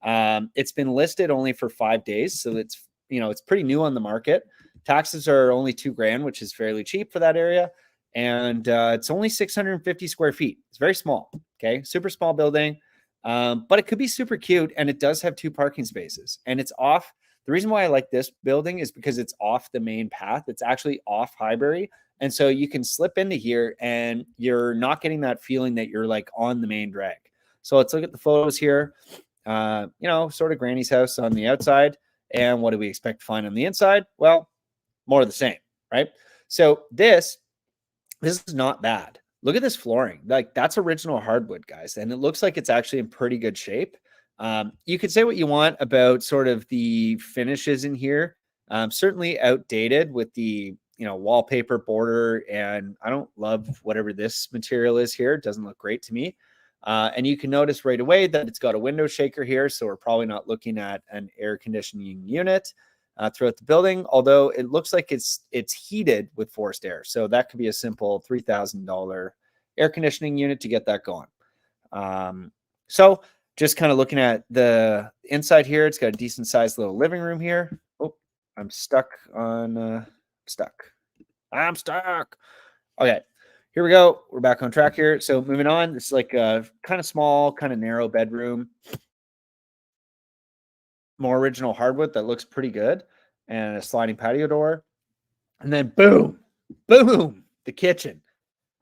It's been listed only for 5 days. So it's, it's pretty new on the market. Taxes are only $2,000, which is fairly cheap for that area. And it's only 650 square feet. It's very small. Okay. Super small building. But it could be super cute. And it does have 2 parking spaces, and it's off. The reason why I like this building is because it's off the main path. It's actually off Highbury. And so you can slip into here and you're not getting that feeling that you're like on the main drag. So let's look at the photos here. Sort of granny's house on the outside. And what do we expect to find on the inside? Well, more of the same, right? So this is not bad. Look at this flooring. Like, that's original hardwood, guys. And it looks like it's actually in pretty good shape. You could say what you want about sort of the finishes in here. Certainly outdated with the, wallpaper border. And I don't love whatever this material is here. It doesn't look great to me. And you can notice right away that it's got a window shaker here. So we're probably not looking at an air conditioning unit throughout the building, although it looks like it's heated with forced air. So that could be a simple $3,000 air conditioning unit to get that going. So just kind of looking at the inside here, it's got a decent sized little living room here. Oh, I'm stuck on, I'm stuck. Okay, here we go. We're back on track here. So moving on, this is like a kind of small, kind of narrow bedroom. More original hardwood that looks pretty good, and a sliding patio door. And then boom, the kitchen.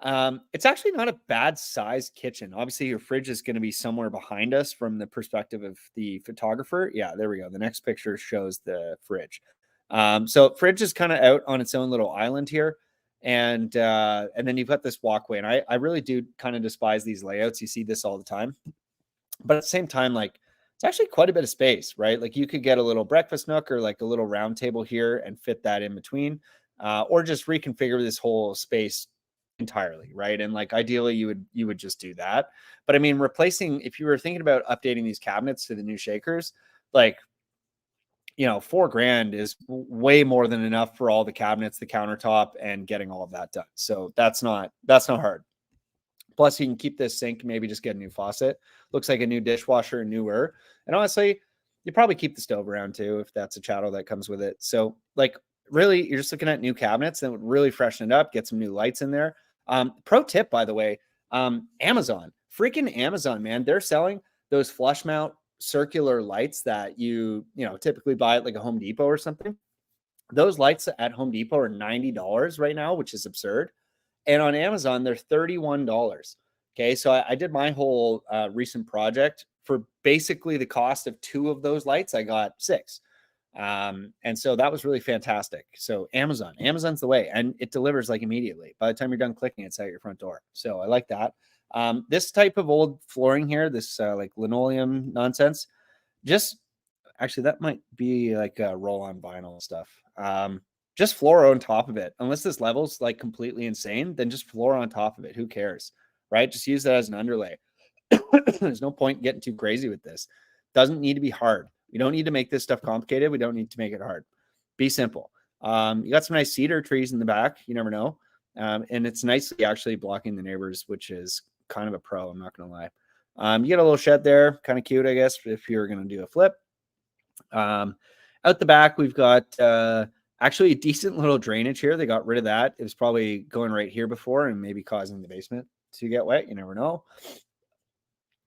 It's actually not a bad sized kitchen. Obviously, your fridge is going to be somewhere behind us from the perspective of the photographer. Yeah, there we go. The next picture shows the fridge. So fridge is kind of out on its own little island here. And then you've got this walkway. And I really do kind of despise these layouts. You see this all the time. But at the same time, like, it's actually quite a bit of space, right? Like, you could get a little breakfast nook or like a little round table here and fit that in between, or just reconfigure this whole space entirely, right? And like, ideally you would just do that. But I mean, replacing, if you were thinking about updating these cabinets to the new shakers, like, $4,000 is way more than enough for all the cabinets, the countertop, and getting all of that done. So that's not hard. Plus, you can keep this sink, maybe just get a new faucet. Looks like a new dishwasher, newer. And honestly, you probably keep the stove around too, if that's a chattel that comes with it. So like, really, you're just looking at new cabinets that would really freshen it up, get some new lights in there. Pro tip, by the way, Amazon, freaking Amazon, man. They're selling those flush mount circular lights that you typically buy at like a Home Depot or something. Those lights at Home Depot are $90 right now, which is absurd. And on Amazon, they're $31. Okay. So I did my whole recent project for basically the cost of 2 of those lights. I got 6. And so that was really fantastic. So Amazon's the way, and it delivers like immediately. By the time you're done clicking, it's at your front door. So I like that. This type of old flooring here, this like linoleum nonsense, just actually, that might be like a roll-on vinyl stuff. Just floor on top of it. Unless this level's like completely insane, then just floor on top of it. Who cares, right? Just use that as an underlay. There's no point getting too crazy with this. Doesn't need to be hard. We don't need to make this stuff complicated. We don't need to make it hard. Be simple. You got some nice cedar trees in the back. You never know. And it's nicely actually blocking the neighbors, which is kind of a pro. I'm not going to lie. You get a little shed there. Kind of cute, I guess, if you're going to do a flip. Out the back, we've got Actually a decent little drainage here. They got rid of that. It was probably going right here before and maybe causing the basement to get wet. You never know.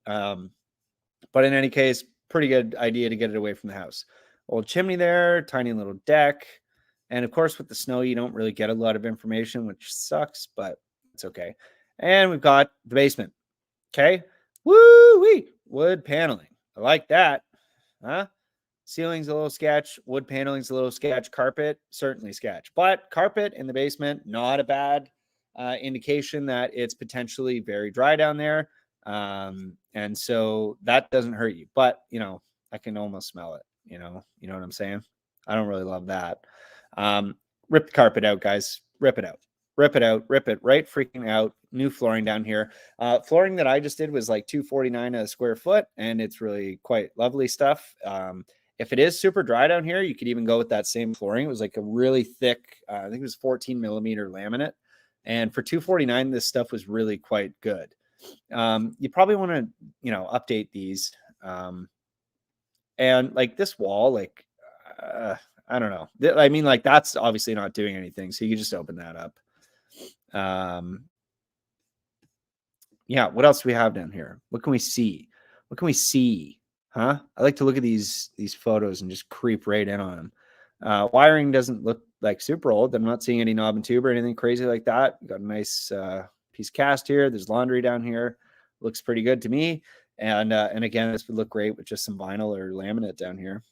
But in any case, pretty good idea to get it away from the house. Old chimney there, tiny little deck. And of course, with the snow, you don't really get a lot of information, which sucks, but it's okay. And we've got the basement. Okay. Woo-wee. Wood paneling. I like that. Huh? Ceiling's a little sketch. Wood paneling's a little sketch. Carpet, certainly sketch. But carpet in the basement, not a bad indication that it's potentially very dry down there. And so that doesn't hurt you. But, you know, I can almost smell it. You know what I'm saying? I don't really love that. Rip the carpet out, guys. Rip it out. Rip it out. Rip it right freaking out. New flooring down here. Flooring that I just did was like $249 a square foot, and it's really quite lovely stuff. If it is super dry down here, you could even go with that same flooring. It was like a really thick, I think it was 14 millimeter laminate. And for $249, this stuff was really quite good. You probably want to, you know, update these. And like this wall, like, I don't know. I mean, like that's obviously not doing anything. So you can just open that up. Yeah. What else do we have down here? What can we see? What can we see? Huh? I like to look at these photos and just creep right in on them. Wiring doesn't look like super old. I'm not seeing any knob and tube or anything crazy like that. You got a nice piece cast here. There's laundry down here. Looks pretty good to me. And again, this would look great with just some vinyl or laminate down here.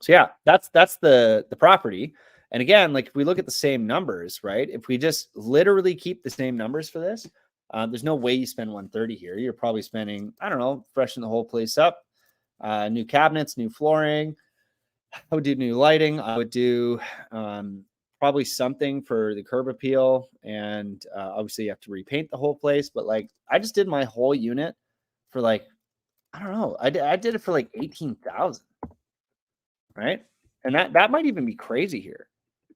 So yeah, that's the property. And again, like if we look at the same numbers, right? If we just literally keep the same numbers for this, there's no way you spend 130 here. You're probably spending, I don't know, freshen the whole place up. New cabinets, new flooring. I would do new lighting. I would do probably something for the curb appeal. And obviously you have to repaint the whole place. But like I just did my whole unit for like, I don't know. I did it for like 18,000. Right. And that might even be crazy here.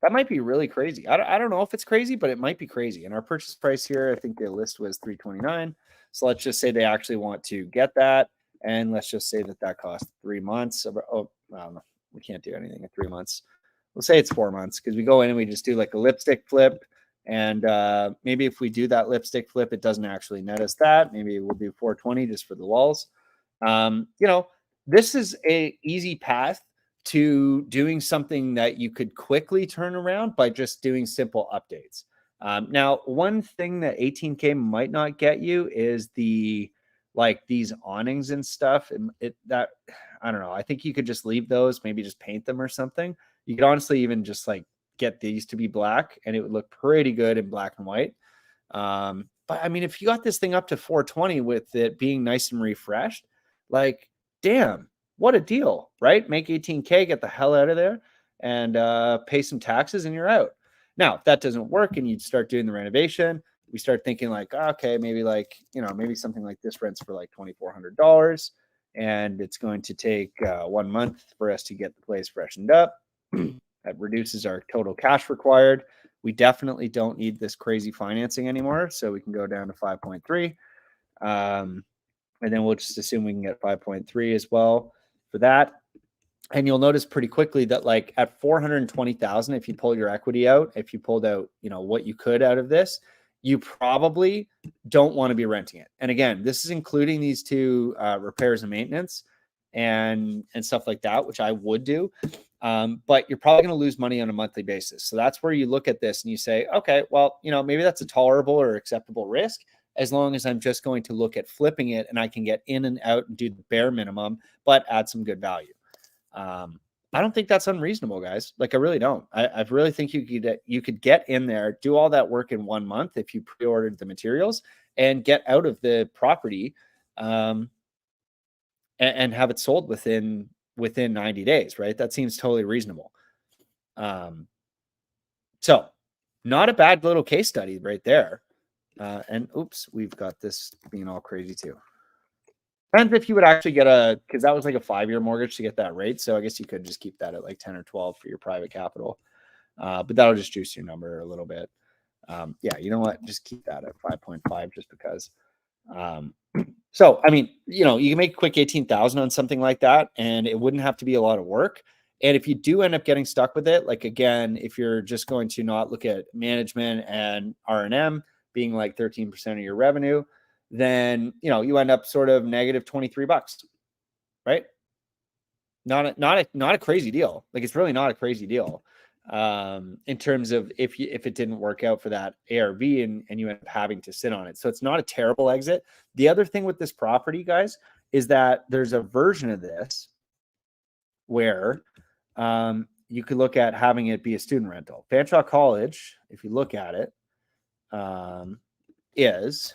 That might be really crazy. I don't know if it's crazy, but it might be crazy. And our purchase price here, I think the list was $329. So let's just say they actually want to get that. And let's just say that cost 3 months. Oh, well, we can't do anything in 3 months. We'll say it's 4 months because we go in and we just do like a lipstick flip. And maybe if we do that lipstick flip, it doesn't actually net us that. Maybe we'll do 420 just for the walls. You know, this is a easy path to doing something that you could quickly turn around by just doing simple updates. Now, one thing that 18K might not get you is the like these awnings and stuff. That I don't know. I think you could just leave those, maybe just paint them or something. You could honestly even just like get these to be black, and it would look pretty good in black and white. But I mean, if you got this thing up to 420 with it being nice and refreshed, like, damn. What a deal, right? Make 18K, get the hell out of there and pay some taxes and you're out. Now, if that doesn't work and you start doing the renovation, we start thinking like, okay, maybe like, you know, maybe something like this rents for like $2,400 and it's going to take 1 month for us to get the place freshened up. That reduces our total cash required. We definitely don't need this crazy financing anymore. So we can go down to 5.3. And then we'll just assume we can get 5.3 as well for that. And you'll notice pretty quickly that like at 420,000, if you pull your equity out, if you pulled out, you know, what you could out of this, you probably don't want to be renting it. And again, this is including these two repairs and maintenance and stuff like that, which I would do. But you're probably going to lose money on a monthly basis. So that's where you look at this and you say, okay, well, you know, maybe that's a tolerable or acceptable risk, as long as I'm just going to look at flipping it and I can get in and out and do the bare minimum, but add some good value. I don't think that's unreasonable, guys. Like I really don't. I really think you could get in there, do all that work in 1 month if you pre-ordered the materials and get out of the property and have it sold within 90 days, right? That seems totally reasonable. So not a bad little case study right there. And oops, we've got this being all crazy too. Depends if you would actually get because that was like a 5-year mortgage to get that rate. So I guess you could just keep that at like 10 or 12 for your private capital. But that'll just juice your number a little bit. Yeah, you know what? Just keep that at 5.5 just because. So, I mean, you know, you can make a quick 18,000 on something like that, and it wouldn't have to be a lot of work. And if you do end up getting stuck with it, like again, if you're just going to not look at management and R&M being like 13% of your revenue, then you end up sort of negative $23, right? Not a crazy deal. Like it's really not a crazy deal in terms of if it didn't work out for that ARV and you end up having to sit on it. So it's not a terrible exit. The other thing with this property, guys, is that there's a version of this where you could look at having it be a student rental. Fanshawe College, if you look at it, is,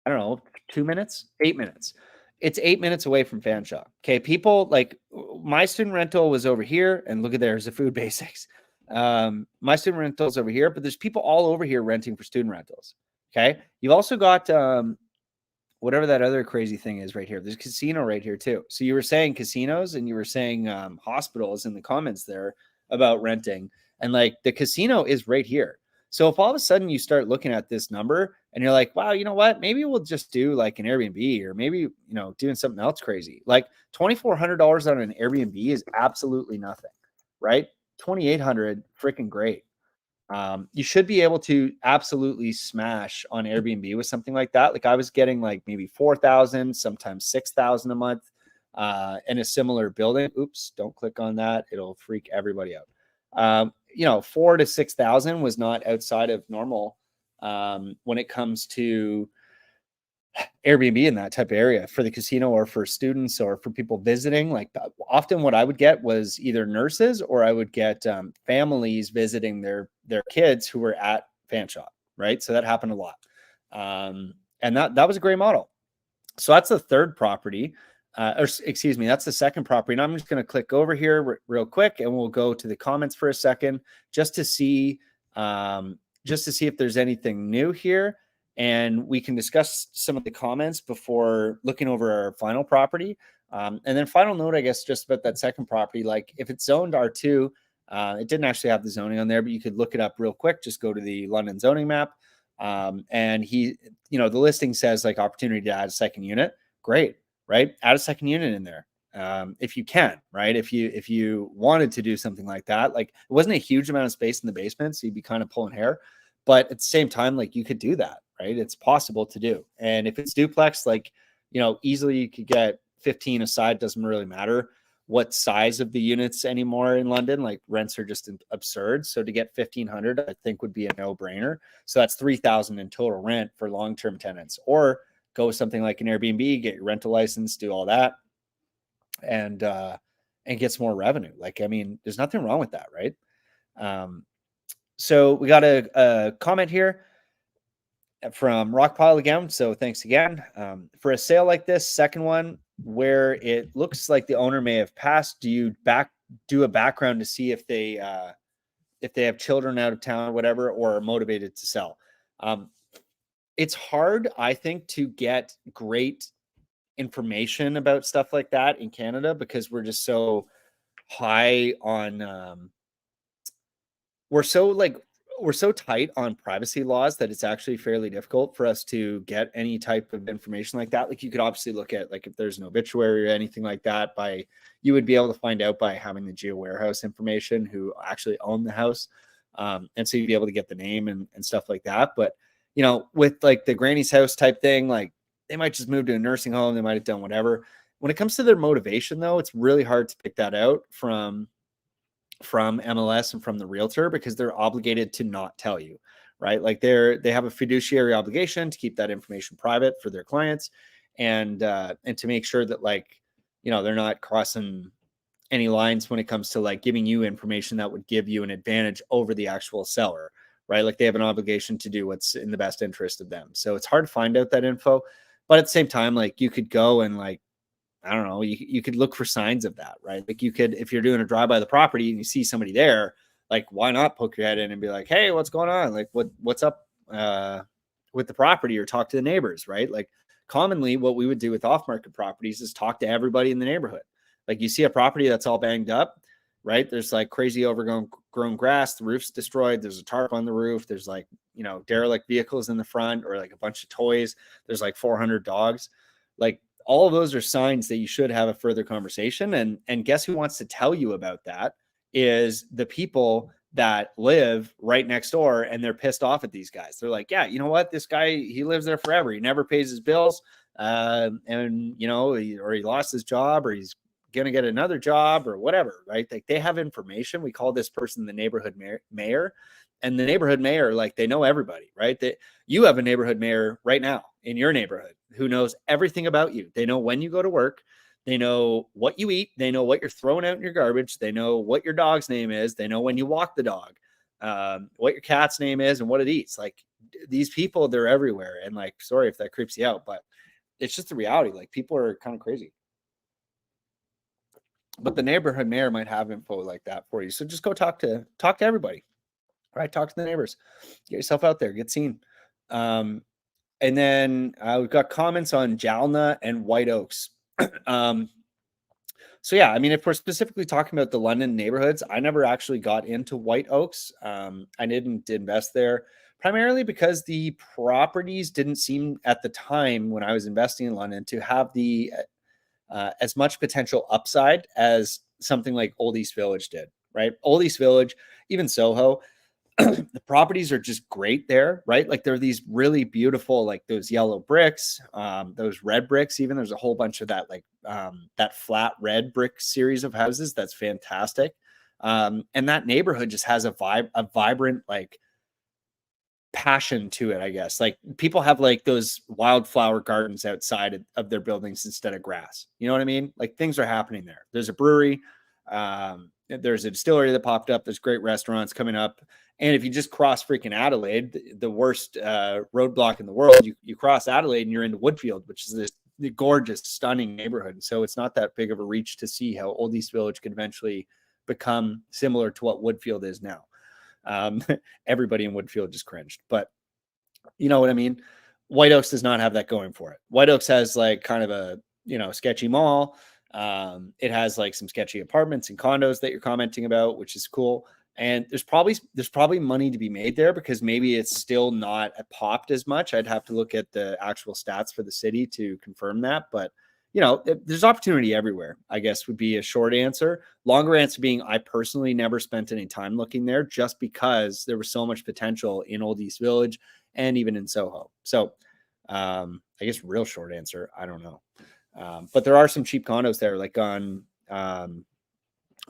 I don't know, 2 minutes, 8 minutes. It's 8 minutes away from Fanshawe. Okay, people like my student rental was over here, and look at there's the food basics. My student rental is over here, but there's people all over here renting for student rentals. Okay, you've also got whatever that other crazy thing is right here. There's a casino right here too. So you were saying casinos and you were saying hospitals in the comments there about renting, and like the casino is right here. So if all of a sudden you start looking at this number and you're like, wow, you know what? Maybe we'll just do like an Airbnb, or maybe, doing something else crazy. Like $2,400 on an Airbnb is absolutely nothing, right? 2,800, freaking great. You should be able to absolutely smash on Airbnb with something like that. Like I was getting like maybe 4,000, sometimes 6,000 a month in a similar building. Oops, don't click on that. It'll freak everybody out. 4 to 6,000 was not outside of normal when it comes to Airbnb in that type of area for the casino or for students or for people visiting. Like often what I would get was either nurses or I would get families visiting their kids who were at Fanshawe, right? So that happened a lot. And that was a great model. So that's the third property. That's the second property. And I'm just going to click over here real quick and we'll go to the comments for a second just to see if there's anything new here. And we can discuss some of the comments before looking over our final property. And then final note, I guess, just about that second property, like if it's zoned R2, it didn't actually have the zoning on there, but you could look it up real quick. Just go to the London zoning map. And the listing says like opportunity to add a second unit. Great, right? Add a second unit in there. If you can, right? If you wanted to do something like that, like it wasn't a huge amount of space in the basement, so you'd be kind of pulling hair, but at the same time, like you could do that, right? It's possible to do. And if it's duplex, like, easily you could get 15 aside. Doesn't really matter what size of the units anymore in London. Like rents are just absurd. So to get 1,500, I think would be a no brainer. So that's 3,000 in total rent for long-term tenants, or go with something like an Airbnb, get your rental license, do all that, and get some more revenue. Like, I mean, there's nothing wrong with that, right? So we got a comment here from Rockpile again. So thanks again. For a sale like this, second one, where it looks like the owner may have passed, do you do a background to see if they have children out of town or whatever, or are motivated to sell? It's hard, I think, to get great information about stuff like that in Canada because we're just so high on we're so tight on privacy laws that it's actually fairly difficult for us to get any type of information like that. Like you could obviously look at like if there's an obituary or anything like that, you would be able to find out by having the geo warehouse information who actually own the house. And so you'd be able to get the name and stuff like that. But with like the granny's house type thing, like they might just move to a nursing home, they might have done whatever. When it comes to their motivation though, it's really hard to pick that out from MLS and from the realtor because they're obligated to not tell you, right? Like they have a fiduciary obligation to keep that information private for their clients and to make sure that like, they're not crossing any lines when it comes to like giving you information that would give you an advantage over the actual seller, right? Like they have an obligation to do what's in the best interest of them. So it's hard to find out that info, but at the same time, like you could go and like, I don't know, you could look for signs of that, right? Like you could, if you're doing a drive by the property and you see somebody there, like why not poke your head in and be like, hey, what's going on? Like what's up with the property, or talk to the neighbors, right? Like commonly what we would do with off-market properties is talk to everybody in the neighborhood. Like you see a property that's all banged up, right? There's like crazy overgrown grass, the roof's destroyed, there's a tarp on the roof, there's like, derelict vehicles in the front, or like a bunch of toys, there's like 400 dogs. Like all of those are signs that you should have a further conversation. And guess who wants to tell you about that is the people that live right next door, and they're pissed off at these guys. They're like, yeah, you know what? This guy, he lives there forever. He never pays his bills. And you know, or he lost his job, or he's going to get another job or whatever, right? Like they have information. We call this person the neighborhood mayor, and the neighborhood mayor, like they know everybody, right? That you have a neighborhood mayor right now in your neighborhood who knows everything about you. They know when you go to work. They know what you eat. They know what you're throwing out in your garbage. They know what your dog's name is. They know when you walk the dog, what your cat's name is and what it eats. Like these people, they're everywhere. And like, sorry if that creeps you out, but it's just the reality. Like people are kind of crazy. But the neighborhood mayor might have info like that for you. So just go talk to everybody, right? Talk to the neighbors, get yourself out there, get seen. And then we've got comments on Jalna and White Oaks. So yeah, I mean, if we're specifically talking about the London neighborhoods, I never actually got into White Oaks. I didn't invest there primarily because the properties didn't seem at the time when I was investing in London to have the as much potential upside as something like Old East Village did, right? Old East Village, even Soho, the properties are just great there, right? Like there are these really beautiful, like those yellow bricks, those red bricks. Even there's a whole bunch of that, like that flat red brick series of houses. That's fantastic. And that neighborhood just has a vibrant, like passion to it, I guess. Like people have like those wildflower gardens outside of their buildings instead of grass. You know what I mean? Like things are happening there. There's a brewery. There's a distillery that popped up. There's great restaurants coming up. And if you just cross freaking Adelaide, the worst roadblock in the world, you cross Adelaide and you're into Woodfield, which is this gorgeous, stunning neighborhood. And so it's not that big of a reach to see how Old East Village could eventually become similar to what Woodfield is now. Everybody in Woodfield just cringed, but you know what I mean? White Oaks does not have that going for it. White Oaks has like kind of a, you know, sketchy mall. It has like some sketchy apartments and condos that you're commenting about, which is cool. And there's probably money to be made there because maybe it's still not popped as much. I'd have to look at the actual stats for the city to confirm that, but you know, there's opportunity everywhere, I guess would be a short answer. Longer answer being I personally never spent any time looking there just because there was so much potential in Old East Village and even in Soho. So I guess real short answer, I don't know. But there are some cheap condos there, like on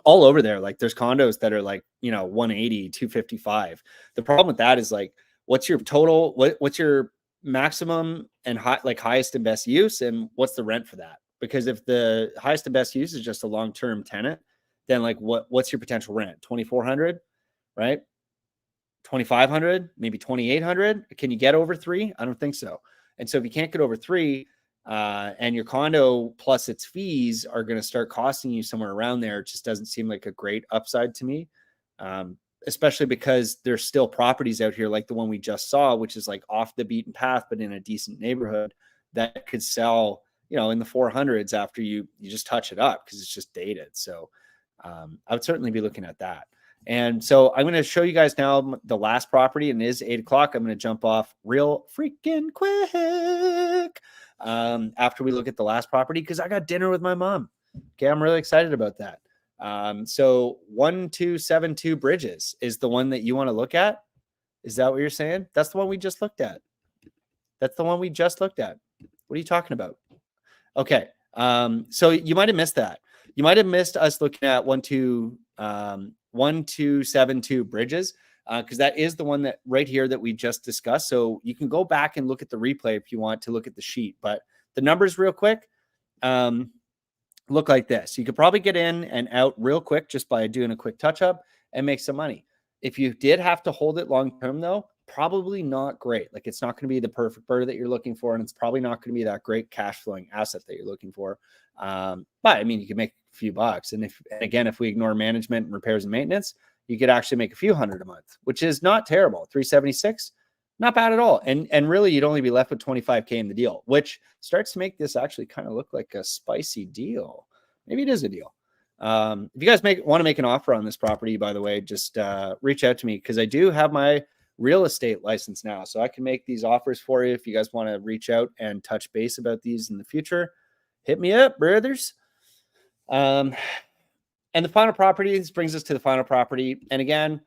all over there. Like there's condos that are like, you know, 180, 255. The problem with that is like, what's your total, what's your maximum and highest and best use, and what's the rent for that? Because if the highest and best use is just a long-term tenant, then like what's your potential rent? 2,400, right? 2,500, maybe 2,800. Can you get over 3? I don't think so. And so if you can't get over 3, and your condo plus its fees are going to start costing you somewhere around there, it just doesn't seem like a great upside to me. Especially because there's still properties out here like the one we just saw, which is like off the beaten path, but in a decent neighborhood that could sell, you know, in the 400s after you just touch it up because it's just dated. So I would certainly be looking at that. And so I'm going to show you guys now the last property, and it is 8 o'clock. I'm going to jump off real freaking quick after we look at the last property because I got dinner with my mom. Okay, I'm really excited about that. So 1272 Bridges is the one that you want to look at. Is that what you're saying? That's the one we just looked at. That's the one we just looked at. What are you talking about? Okay. So you might have missed that. You might have missed us looking at 1272 Bridges, because that is the one that right here that we just discussed. So you can go back and look at the replay if you want to look at the sheet, but the numbers real quick. Look like this. You could probably get in and out real quick just by doing a quick touch up and make some money. If you did have to hold it long term, though, probably not great. Like it's not going to be the perfect bird that you're looking for, and it's probably not going to be that great cash flowing asset that you're looking for. But I mean, you could make a few bucks, and if we ignore management and repairs and maintenance, you could actually make a few hundred a month, which is not terrible. 376. Not bad at all. And really, you'd only be left with 25K in the deal, which starts to make this actually kind of look like a spicy deal. Maybe it is a deal. If you guys want to make an offer on this property, by the way, just reach out to me because I do have my real estate license now. So I can make these offers for you if you guys want to reach out and touch base about these in the future. Hit me up, brothers. And the final property, this brings us to the final property. And again,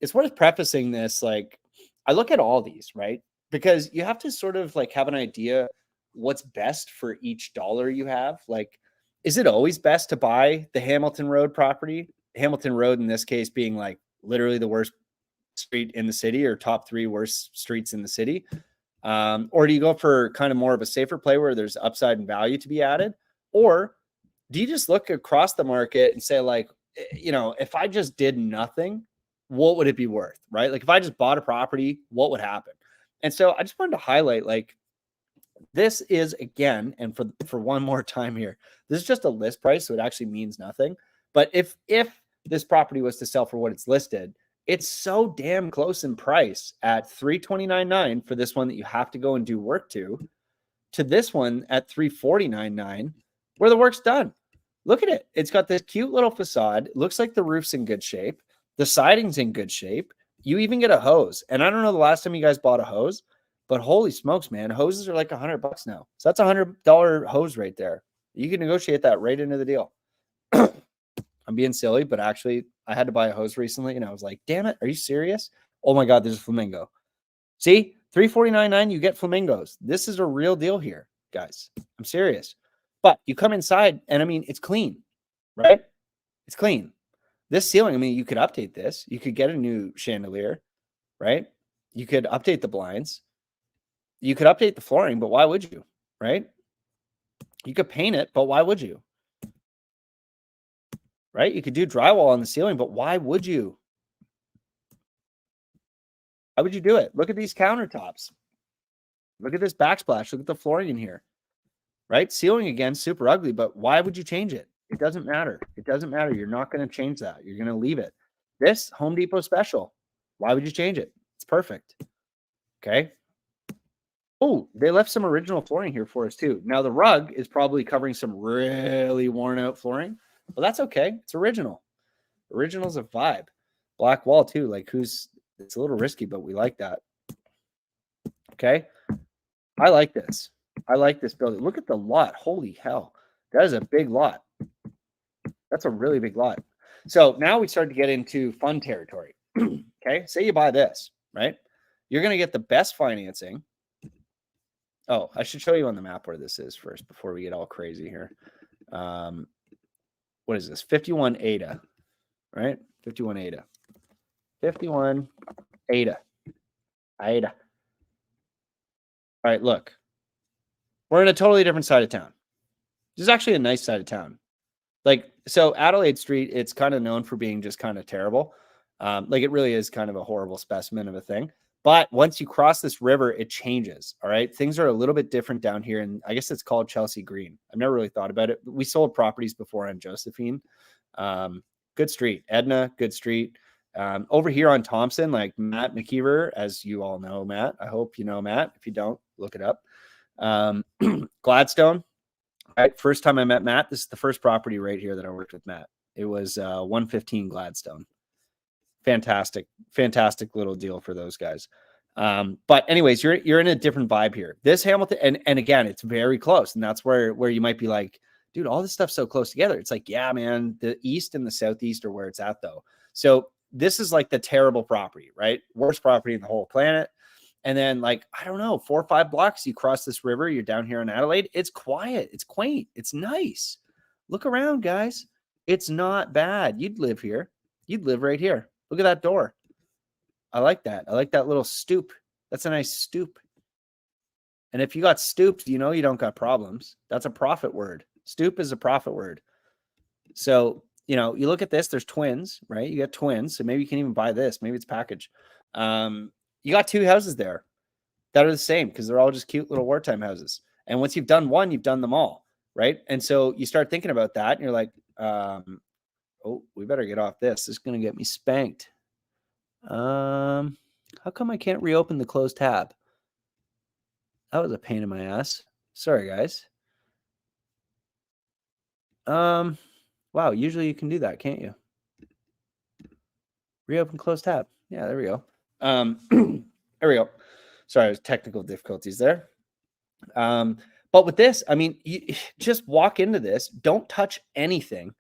it's worth prefacing this. Like, I look at all these, right? Because you have to sort of like have an idea what's best for each dollar you have. Like, is it always best to buy the Hamilton Road property? Hamilton Road, in this case, being like literally the worst street in the city or top 3 worst streets in the city. Or do you go for kind of more of a safer play where there's upside and value to be added? Or do you just look across the market and say, like, if I just did nothing, what would it be worth, right? Like if I just bought a property, what would happen? And so I just wanted to highlight, like, this is, again, and for one more time here, this is just a list price, so it actually means nothing. But if this property was to sell for what it's listed, it's so damn close in price at $329,900 for this one that you have to go and do work to this one at $349,900 where the work's done. Look at it. It's got this cute little facade. It looks like the roof's in good shape. The siding's in good shape. You even get a hose. And I don't know the last time you guys bought a hose, but holy smokes, man, hoses are like $100 now. So that's $100 hose right there. You can negotiate that right into the deal. I'm being silly, but actually I had to buy a hose recently and I was like, damn it, are you serious? Oh my God, there's a flamingo. See, $349,900, you get flamingos. This is a real deal here, guys. I'm serious. But you come inside and I mean, it's clean, right? It's clean. This ceiling, I mean, you could update this. You could get a new chandelier, right? You could update the blinds. You could update the flooring, but why would you, right? You could paint it, but why would you? Right? You could do drywall on the ceiling, but why would you? Why would you do it? Look at these countertops. Look at this backsplash. Look at the flooring in here, right? Ceiling, again, super ugly, but why would you change it? It doesn't matter. It doesn't matter. You're not going to change that. You're going to leave it. This Home Depot special, why would you change it? It's perfect. Okay. Oh, they left some original flooring here for us too. Now the rug is probably covering some really worn out flooring. Well, that's okay. It's original. Original's a vibe. Black wall too. Like it's a little risky, but we like that. Okay. I like this. I like this building. Look at the lot. Holy hell. That is a big lot. That's a really big lot. So now we start to get into fun territory. Okay. Say you buy this, right? You're going to get the best financing. Oh, I should show you on the map where this is first before we get all crazy here. What is this? 51 Ada, right? 51 Ada. 51 Ada. Ada. All right, look. We're in a totally different side of town. This is actually a nice side of town. Like, so Adelaide Street, it's kind of known for being just kind of terrible. Like, it really is kind of a horrible specimen of a thing. But once you cross this river, it changes. All right. Things are a little bit different down here. And I guess it's called Chelsea Green. I've never really thought about it. We sold properties before on Josephine. Good street. Edna, good street. Over here on Thompson, like Matt McKeever, as you all know, Matt. I hope you know Matt. If you don't, look it up. Gladstone. All right. First time I met Matt, this is the first property right here that I worked with Matt. It was 115 Gladstone. Fantastic little deal for those guys. But anyways, you're in a different vibe here. This Hamilton, and again, it's very close. And that's where you might be like, dude, all this stuff's so close together. It's like, yeah, man, the East and the Southeast are where it's at though. So this is like the terrible property, right? Worst property in the whole planet. And then, like, I don't know, 4 or 5 blocks, you cross this river, you're down here in Adelaide. It's quiet. It's quaint. It's nice. Look around, guys. It's not bad. You'd live here. You'd live right here. Look at that door. I like that. I like that little stoop. That's a nice stoop. And if you got stooped, you know you don't got problems. That's a profit word. Stoop is a profit word. So, you know, you look at this, there's twins, right? You got twins. So maybe you can even buy this. Maybe it's package. You got 2 houses there that are the same because they're all just cute little wartime houses. And once you've done one, you've done them all, right? And so you start thinking about that and you're like, oh, we better get off this. This is going to get me spanked. How come I can't reopen the closed tab? That was a pain in my ass. Sorry, guys. Wow, usually you can do that, can't you? Reopen closed tab. Yeah, there we go. There we go. Sorry, there's technical difficulties there. But with this, I mean, you just walk into this, don't touch anything,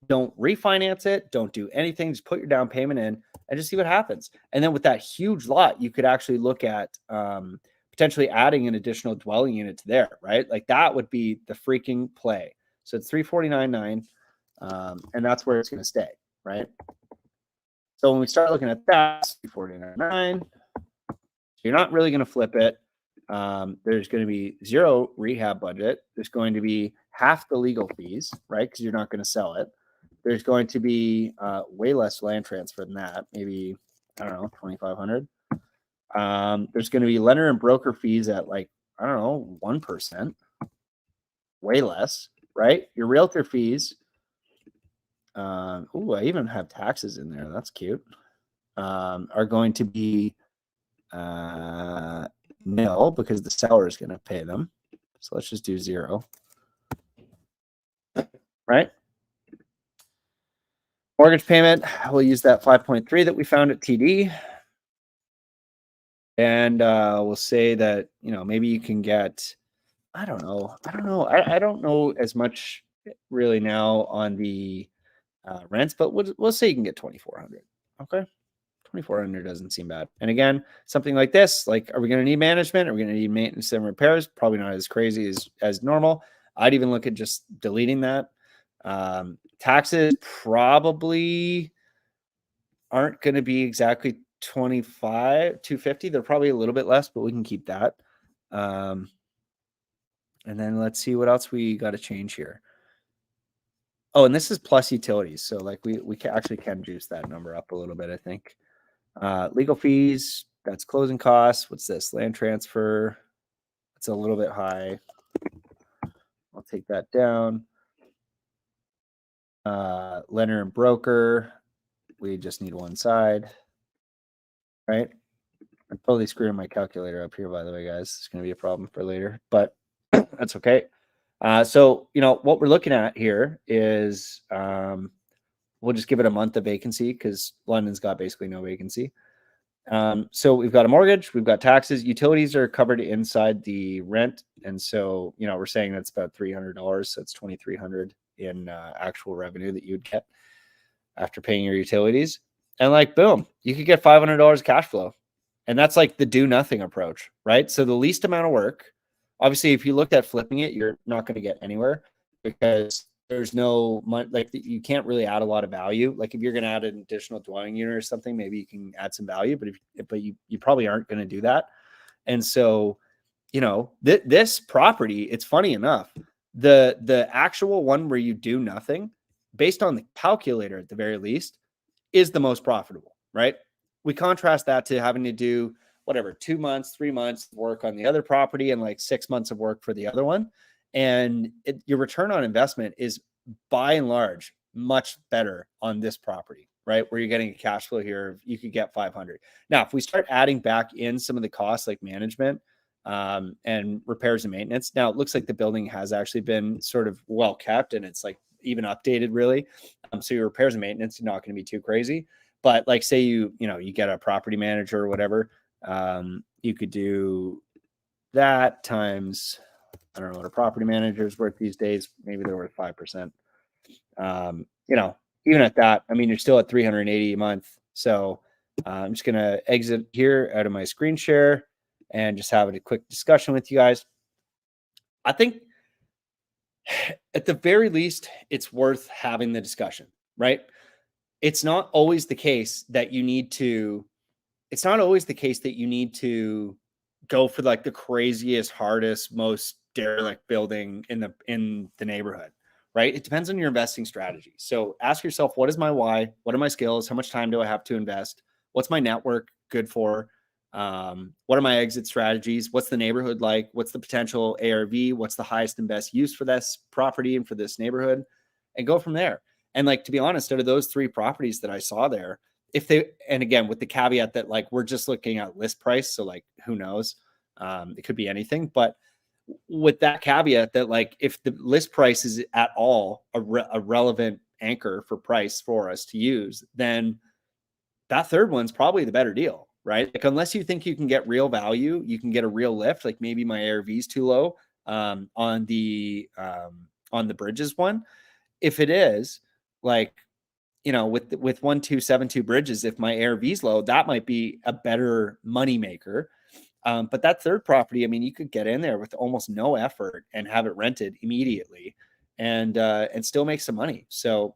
don't refinance it, don't do anything, just put your down payment in and just see what happens. And then with that huge lot, you could actually look at potentially adding an additional dwelling unit to there, right? Like that would be the freaking play. So it's 349.9, and that's where it's going to stay, right? So when we start looking at that, 349.9, you're not really going to flip it. There's going to be zero rehab budget. There's going to be half the legal fees, right? Because you're not going to sell it. There's going to be way less land transfer than that. Maybe, I don't know, 2,500. There's going to be lender and broker fees at like, I don't know, 1%. Way less, right? Your realtor fees. I even have taxes in there. That's cute. Are going to be nil because the seller is going to pay them. So let's just do 0. Right? Mortgage payment, we'll use that 5.3 that we found at TD. And we'll say that, maybe you can get, I don't know. I don't know as much really now on the rents, but we'll say you can get 2,400. Okay. 2,400 doesn't seem bad. And again, something like this, like, are we going to need management? Are we going to need maintenance and repairs? Probably not as crazy as normal. I'd even look at just deleting that. Taxes probably aren't going to be exactly 250. They're probably a little bit less, but we can keep that. And then let's see what else we got to change here. Oh, and this is plus utilities. So like we actually can juice that number up a little bit, I think. Legal fees, that's closing costs. What's this? Land transfer. It's a little bit high. I'll take that down. Lender and broker. We just need one side. Right? I'm totally screwing my calculator up here, by the way, guys. It's going to be a problem for later, but that's okay. So, what we're looking at here is we'll just give it a month of vacancy because London's got basically no vacancy. So we've got a mortgage, we've got taxes, utilities are covered inside the rent. And so, we're saying that's about $300. So it's $2,300 in actual revenue that you'd get after paying your utilities. And like, boom, you could get $500 cash flow. And that's like the do nothing approach, right? So the least amount of work. Obviously, if you looked at flipping it, you're not going to get anywhere because there's no money, like you can't really add a lot of value. Like if you're going to add an additional dwelling unit or something, maybe you can add some value, but you probably aren't going to do that. And so, this property, it's funny enough, the actual one where you do nothing, based on the calculator at the very least, is the most profitable, right? We contrast that to having to do 2 months, 3 months work on the other property and like 6 months of work for the other one. And your return on investment is by and large much better on this property, right? Where you're getting a cash flow here, you could get 500. Now, if we start adding back in some of the costs like management and repairs and maintenance, now it looks like the building has actually been sort of well kept and it's like even updated really. So your repairs and maintenance is not going to be too crazy. But like say you get a property manager or whatever, you could do that times, I don't know what a property manager is worth these days. Maybe they're worth 5%. Even at that, I mean, you're still at 380 a month. So I'm just going to exit here out of my screen share and just have a quick discussion with you guys. I think at the very least, it's worth having the discussion, right? It's not always the case that you need to go for like the craziest, hardest, most derelict building in the neighborhood, right? It depends on your investing strategy. So ask yourself, what is my why? What are my skills? How much time do I have to invest? What's my network good for? What are my exit strategies? What's the neighborhood like? What's the potential ARV? What's the highest and best use for this property and for this neighborhood? And go from there. And like, to be honest, out of those 3 properties that I saw there, and again, with the caveat that like, we're just looking at list price. So like, who knows? It could be anything, but with that caveat that like, if the list price is at all a relevant anchor for price for us to use, then that third one's probably the better deal, right? Like, unless you think you can get real value, you can get a real lift, like maybe my ARV is too low. on the Bridges one. If it is, like, with 1272 Bridges, if my ARV is low, that might be a better money maker. But that third property, I mean, you could get in there with almost no effort and have it rented immediately, and still make some money. So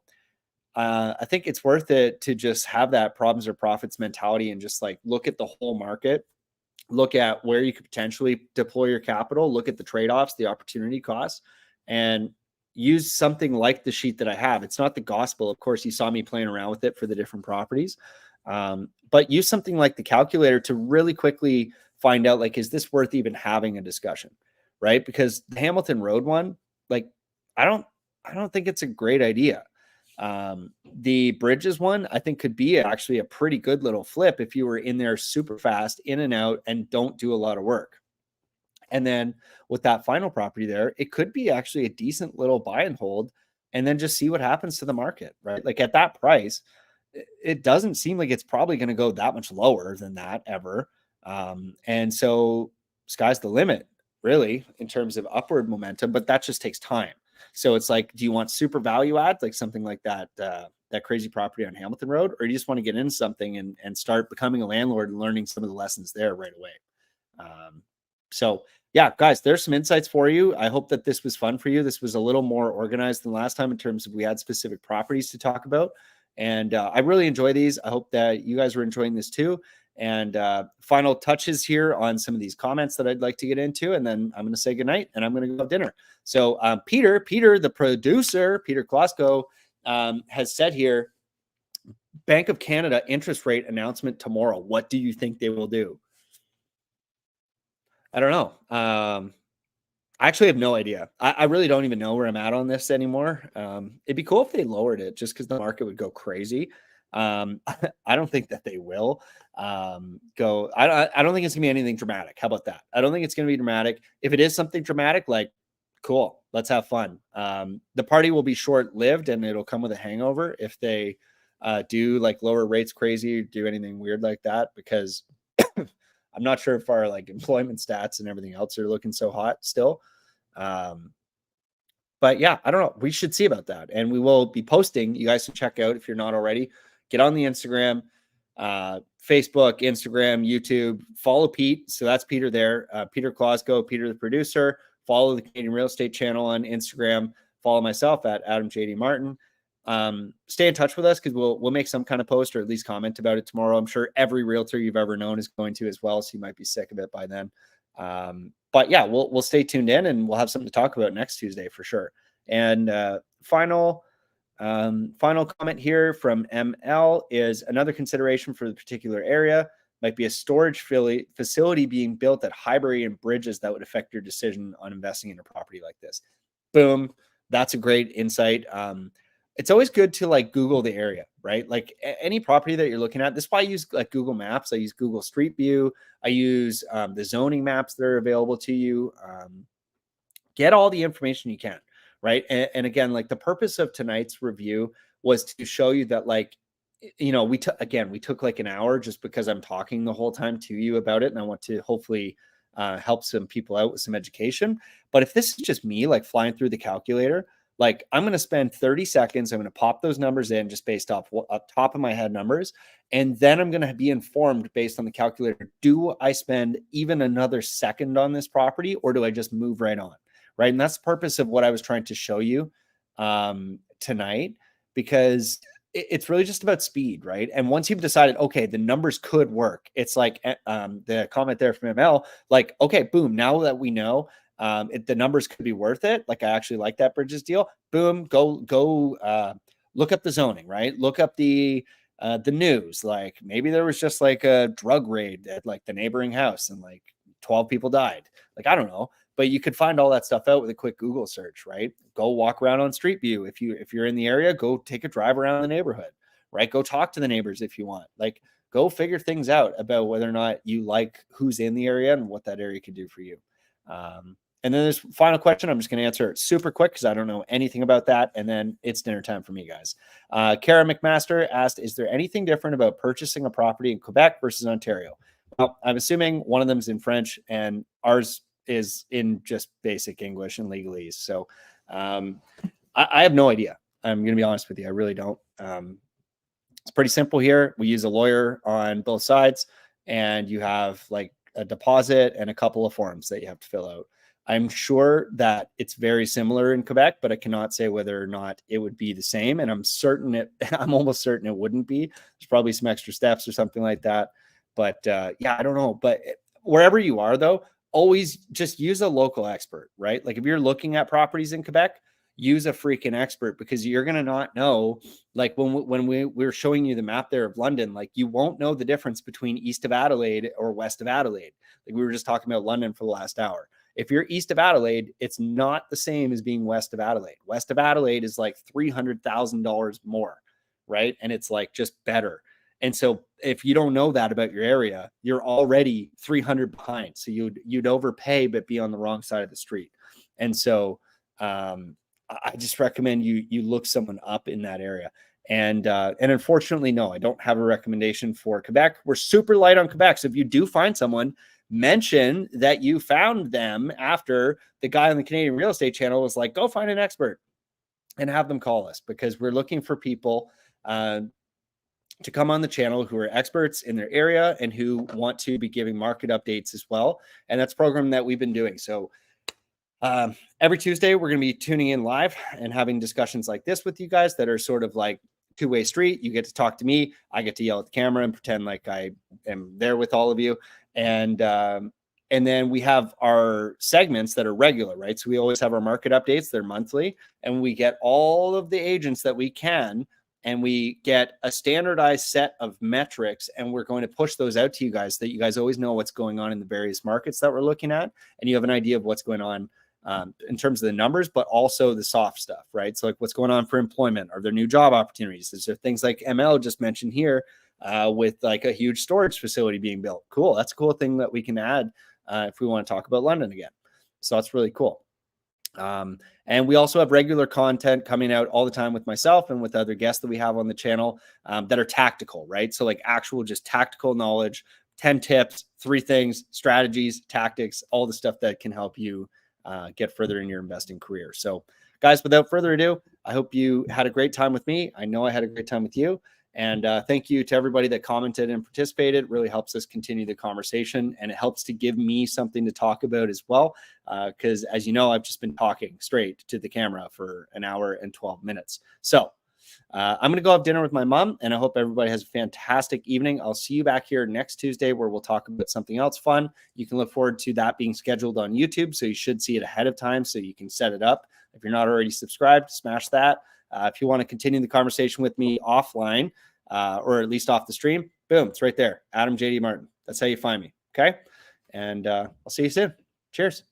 I think it's worth it to just have that problems or profits mentality and just like look at the whole market, look at where you could potentially deploy your capital, look at the trade-offs, the opportunity costs, and use something like the sheet that I have. It's not the gospel. Of course, you saw me playing around with it for the different properties. But use something like the calculator to really quickly find out, like, is this worth even having a discussion, right? Because the Hamilton Road one, like, I don't think it's a great idea. The Bridges one, I think, could be actually a pretty good little flip if you were in there super fast, in and out, and don't do a lot of work. And then with that final property there, it could be actually a decent little buy and hold, and then just see what happens to the market, right? Like at that price, it doesn't seem like it's probably going to go that much lower than that ever. And so sky's the limit, really, in terms of upward momentum, but that just takes time. So it's like, do you want super value add, like something like that, that crazy property on Hamilton Road, or do you just want to get into something and start becoming a landlord and learning some of the lessons there right away? So yeah, guys, there's some insights for you. I hope that this was fun for you. This was a little more organized than last time in terms of we had specific properties to talk about. And I really enjoy these. I hope that you guys were enjoying this too. And final touches here on some of these comments that I'd like to get into. And then I'm going to say goodnight and I'm going to go have dinner. So Peter, the producer, Peter Klosko, has said here, Bank of Canada interest rate announcement tomorrow. What do you think they will do? I don't know. I actually have no idea. I really don't even know where I'm at on this anymore. It'd be cool if they lowered it just because the market would go crazy. I don't think that they will go. I don't think it's gonna be anything dramatic. How about that? I don't think it's gonna be dramatic. If it is something dramatic, like, cool, let's have fun. The party will be short lived and it'll come with a hangover if they do like lower rates crazy, do anything weird like that, because I'm not sure if our like employment stats and everything else are looking so hot still. But yeah, I don't know. We should see about that. And we will be posting. You guys can check out if you're not already. Get on the Instagram, Facebook, Instagram, YouTube. Follow Pete. So that's Peter there. Peter Klosko, Peter the producer. Follow the Canadian Real Estate channel on Instagram. Follow myself at Adam JD Martin. Stay in touch with us because we'll make some kind of post or at least comment about it tomorrow. I'm sure every realtor you've ever known is going to as well, so you might be sick of it by then. But yeah, we'll stay tuned in and we'll have something to talk about next Tuesday for sure. And final comment here from ML is another consideration for the particular area might be a storage facility being built at Highbury and Bridges that would affect your decision on investing in a property like this. Boom. That's a great insight. It's always good to like Google the area, right? Like any property that you're looking at. This is why I use like Google Maps. I use Google Street View. I use the zoning maps that are available to you. Get all the information you can, right? And again, like the purpose of tonight's review was to show you that, like, we took like an hour just because I'm talking the whole time to you about it, and I want to hopefully help some people out with some education. But if this is just me like flying through the calculator, like I'm going to spend 30 seconds. I'm going to pop those numbers in just based off top of my head numbers. And then I'm going to be informed based on the calculator. Do I spend even another second on this property or do I just move right on? Right. And that's the purpose of what I was trying to show you tonight, because it's really just about speed. Right. And once you've decided, okay, the numbers could work. It's like the comment there from ML, like, okay, boom. Now that we know the numbers could be worth it. Like I actually like that Bridges deal. Boom, go look up the zoning, right? Look up the news. Like maybe there was just like a drug raid at like the neighboring house and like 12 people died. Like, I don't know, but you could find all that stuff out with a quick Google search, right? Go walk around on Street View. If you're in the area, go take a drive around the neighborhood, right? Go talk to the neighbors if you want. Like go figure things out about whether or not you like who's in the area and what that area could do for you. And then this final question, I'm just going to answer it super quick because I don't know anything about that. And then it's dinner time for me, guys. Kara McMaster asked, is there anything different about purchasing a property in Quebec versus Ontario? Well, I'm assuming one of them is in French and ours is in just basic English and legalese. So I have no idea. I'm going to be honest with you. I really don't. It's pretty simple here. We use a lawyer on both sides, and you have like a deposit and a couple of forms that you have to fill out. I'm sure that it's very similar in Quebec, but I cannot say whether or not it would be the same. And I'm almost certain it wouldn't be. There's probably some extra steps or something like that. But yeah, I don't know. But wherever you are, though, always just use a local expert, right? Like if you're looking at properties in Quebec, use a freaking expert, because you're going to not know. Like when we were showing you the map there of London, like you won't know the difference between east of Adelaide or west of Adelaide. Like we were just talking about London for the last hour. If you're east of Adelaide, it's not the same as being west of Adelaide. West of Adelaide is like $300,000 more, right? And it's like just better. And so if you don't know that about your area, you're already 300 behind. So you'd overpay, but be on the wrong side of the street. And so I just recommend you look someone up in that area. And unfortunately, no, I don't have a recommendation for Quebec. We're super light on Quebec. So if you do find someone, mention that you found them after the guy on the Canadian Real Estate Channel was like, go find an expert, and have them call us, because we're looking for people to come on the channel who are experts in their area and who want to be giving market updates as well. And that's a program that we've been doing. So every Tuesday, we're going to be tuning in live and having discussions like this with you guys that are sort of like two-way street. You get to talk to me. I get to yell at the camera and pretend like I am there with all of you. And then we have our segments that are regular, right? So we always have our market updates. They're monthly, and we get all of the agents that we can, and we get a standardized set of metrics, and we're going to push those out to you guys, so that you guys always know what's going on in the various markets that we're looking at, and you have an idea of what's going on in terms of the numbers, but also the soft stuff, right? So like what's going on for employment? Are there new job opportunities? Is there things like ML just mentioned here with like a huge storage facility being built? Cool. That's a cool thing that we can add if we want to talk about London again. So that's really cool. And we also have regular content coming out all the time with myself and with other guests that we have on the channel that are tactical, right? So like actual just tactical knowledge, 10 tips, 3 things, strategies, tactics, all the stuff that can help you get further in your investing career. So guys, without further ado, I hope you had a great time with me. I know I had a great time with you. And thank you to everybody that commented and participated. It really helps us continue the conversation, and it helps to give me something to talk about as well. Because as you know, I've just been talking straight to the camera for an hour and 12 minutes. So I'm going to go have dinner with my mom, and I hope everybody has a fantastic evening. I'll see you back here next Tuesday, where we'll talk about something else fun. You can look forward to that being scheduled on YouTube, so you should see it ahead of time so you can set it up. If you're not already subscribed, smash that. If you want to continue the conversation with me offline, or at least off the stream, boom, it's right there. Adam JD Martin. That's how you find me. Okay. And I'll see you soon. Cheers.